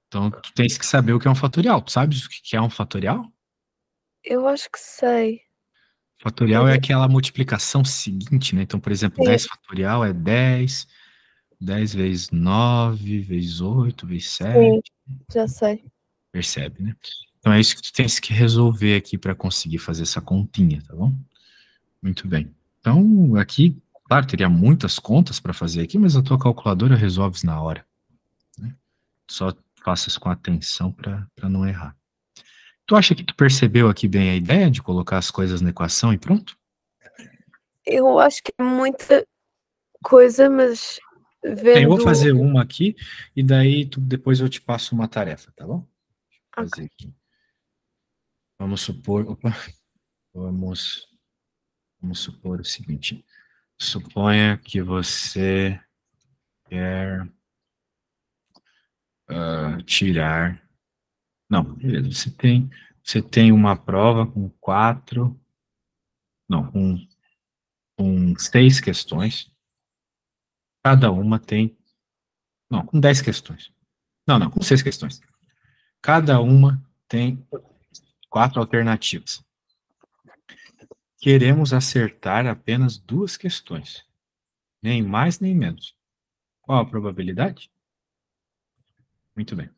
Então, tu tens que saber o que é um fatorial. Tu sabes o que é um fatorial? Eu acho que sei. Fatorial é aquela multiplicação seguinte, né? Então, por exemplo, 10 fatorial é 10, 10 vezes 9, vezes 8, vezes 7. Sim, já sei. Percebe, né? Então é isso que tu tens que resolver aqui para conseguir fazer essa continha, tá bom? Muito bem. Então, aqui, claro, teria muitas contas para fazer aqui, mas a tua calculadora resolve isso na hora, né? Só faça isso com atenção para não errar. Tu acha que tu percebeu aqui bem a ideia de colocar as coisas na equação e pronto? Eu acho que é muita coisa, mas Bem, eu vou vendo... fazer uma aqui e daí depois eu te passo uma tarefa, tá bom? Vou fazer aqui. Vamos supor, vamos supor o seguinte. Suponha que você quer tirar... Não, beleza. Você tem uma prova com com 6 questões. Cada uma tem... Não, com 10 questões. Não, com 6 questões. Cada uma tem 4 alternativas. Queremos acertar apenas 2 questões. Nem mais, nem menos. Qual a probabilidade? Muito bem.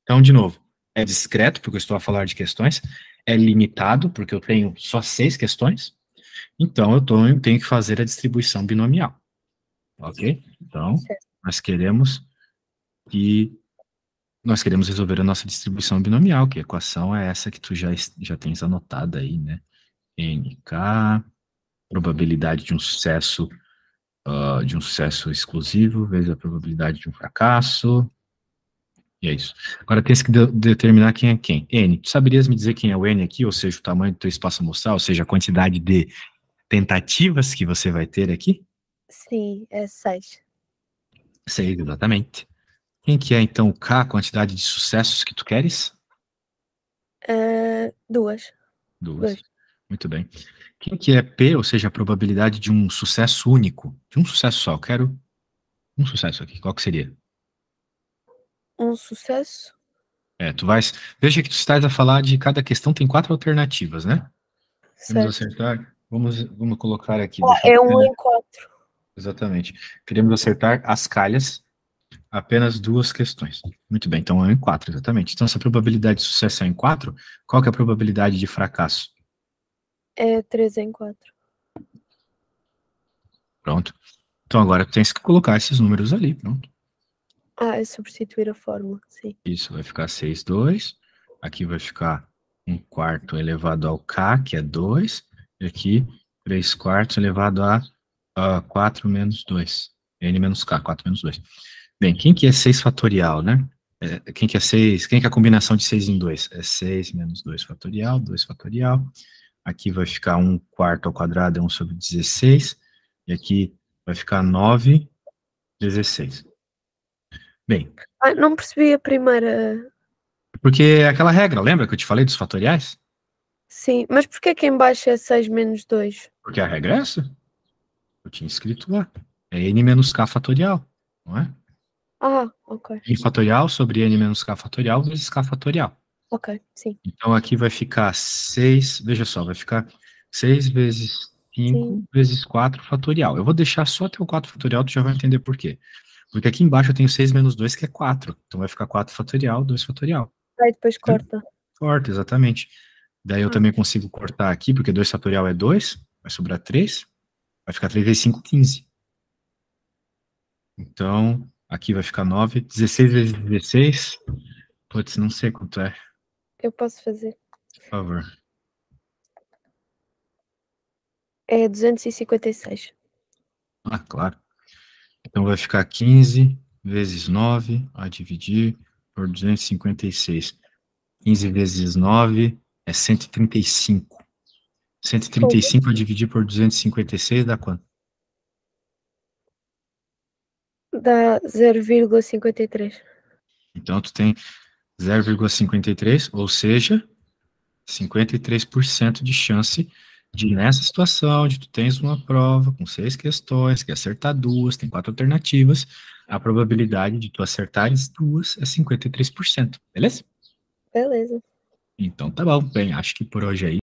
Então, de novo, é discreto, porque eu estou a falar de questões. É limitado, porque eu tenho só 6 questões. Então, eu tenho que fazer a distribuição binomial. Ok? Então, nós queremos resolver a nossa distribuição binomial, que a equação é essa que tu já tens anotada aí, né? NK, probabilidade de um sucesso exclusivo, vezes a probabilidade de um fracasso. E é isso. Agora tens que determinar quem é quem. N. Tu saberias me dizer quem é o N aqui, ou seja, o tamanho do teu espaço amostral, ou seja, a quantidade de tentativas que você vai ter aqui? Sim, é 6. 6, exatamente. Quem que é, então, o K, a quantidade de sucessos que tu queres? 2. 2. Muito bem. Quem que é P, ou seja, a probabilidade de um sucesso único? De um sucesso só. Eu quero um sucesso aqui. Qual que seria? Um sucesso? Veja que tu estás a falar de cada questão tem 4 alternativas, né? Queremos Certo. acertar. Vamos colocar aqui. É 1 em 4. Exatamente. Queremos acertar as calhas, apenas 2 questões. Muito bem, então é 1 em 4, exatamente. Então, se a probabilidade de sucesso é em 4, qual que é a probabilidade de fracasso? É 3 em 4. Pronto. Então, agora tu tens que colocar esses números ali, pronto. É substituir a fórmula, sim. Isso, vai ficar 6, 2. Aqui vai ficar 1/4 elevado ao K, que é 2. E aqui, 3/4 elevado a 4 menos 2. N menos K, 4 menos 2. Bem, quem que é 6 fatorial, né? Quem que é 6? Quem que é a combinação de 6 em 2? É 6 menos 2 fatorial, 2 fatorial. Aqui vai ficar 1/4 ao quadrado, é 1 sobre 16. E aqui vai ficar 9, 16. Bem. Não percebi a primeira. Porque é aquela regra, lembra que eu te falei dos fatoriais? Sim, mas porquê que em baixo é 6 menos 2? Porque a regra é essa. Eu tinha escrito lá. É n menos k fatorial, não é? Ok. N fatorial sobre n menos k fatorial vezes k fatorial. Ok, sim. Então aqui vai ficar 6, veja só, vai ficar 6 vezes 5 vezes 4 fatorial. Eu vou deixar só até o 4 fatorial, tu já vai entender por quê. Porque aqui embaixo eu tenho 6 menos 2, que é 4. Então vai ficar 4 fatorial, 2 fatorial. Aí depois corta. Corta, exatamente. Daí eu também consigo cortar aqui, porque 2 fatorial é 2, vai sobrar 3. Vai ficar 3 vezes 5, 15. Então, aqui vai ficar 9. 16 vezes 16. Putz, não sei quanto é. Eu posso fazer. Por favor. É 256. Claro. Então vai ficar 15 vezes 9 a dividir por 256. 15 vezes 9 é 135. 135 a dividir por 256 dá quanto? Dá 0,53. Então tu tem 0,53, ou seja, 53% de chance de, nessa situação, onde tu tens uma prova com 6 questões, que acertar 2, tem 4 alternativas, a probabilidade de tu acertares 2 é 53%, beleza? Beleza. Então tá bom, bem, acho que por hoje é isso.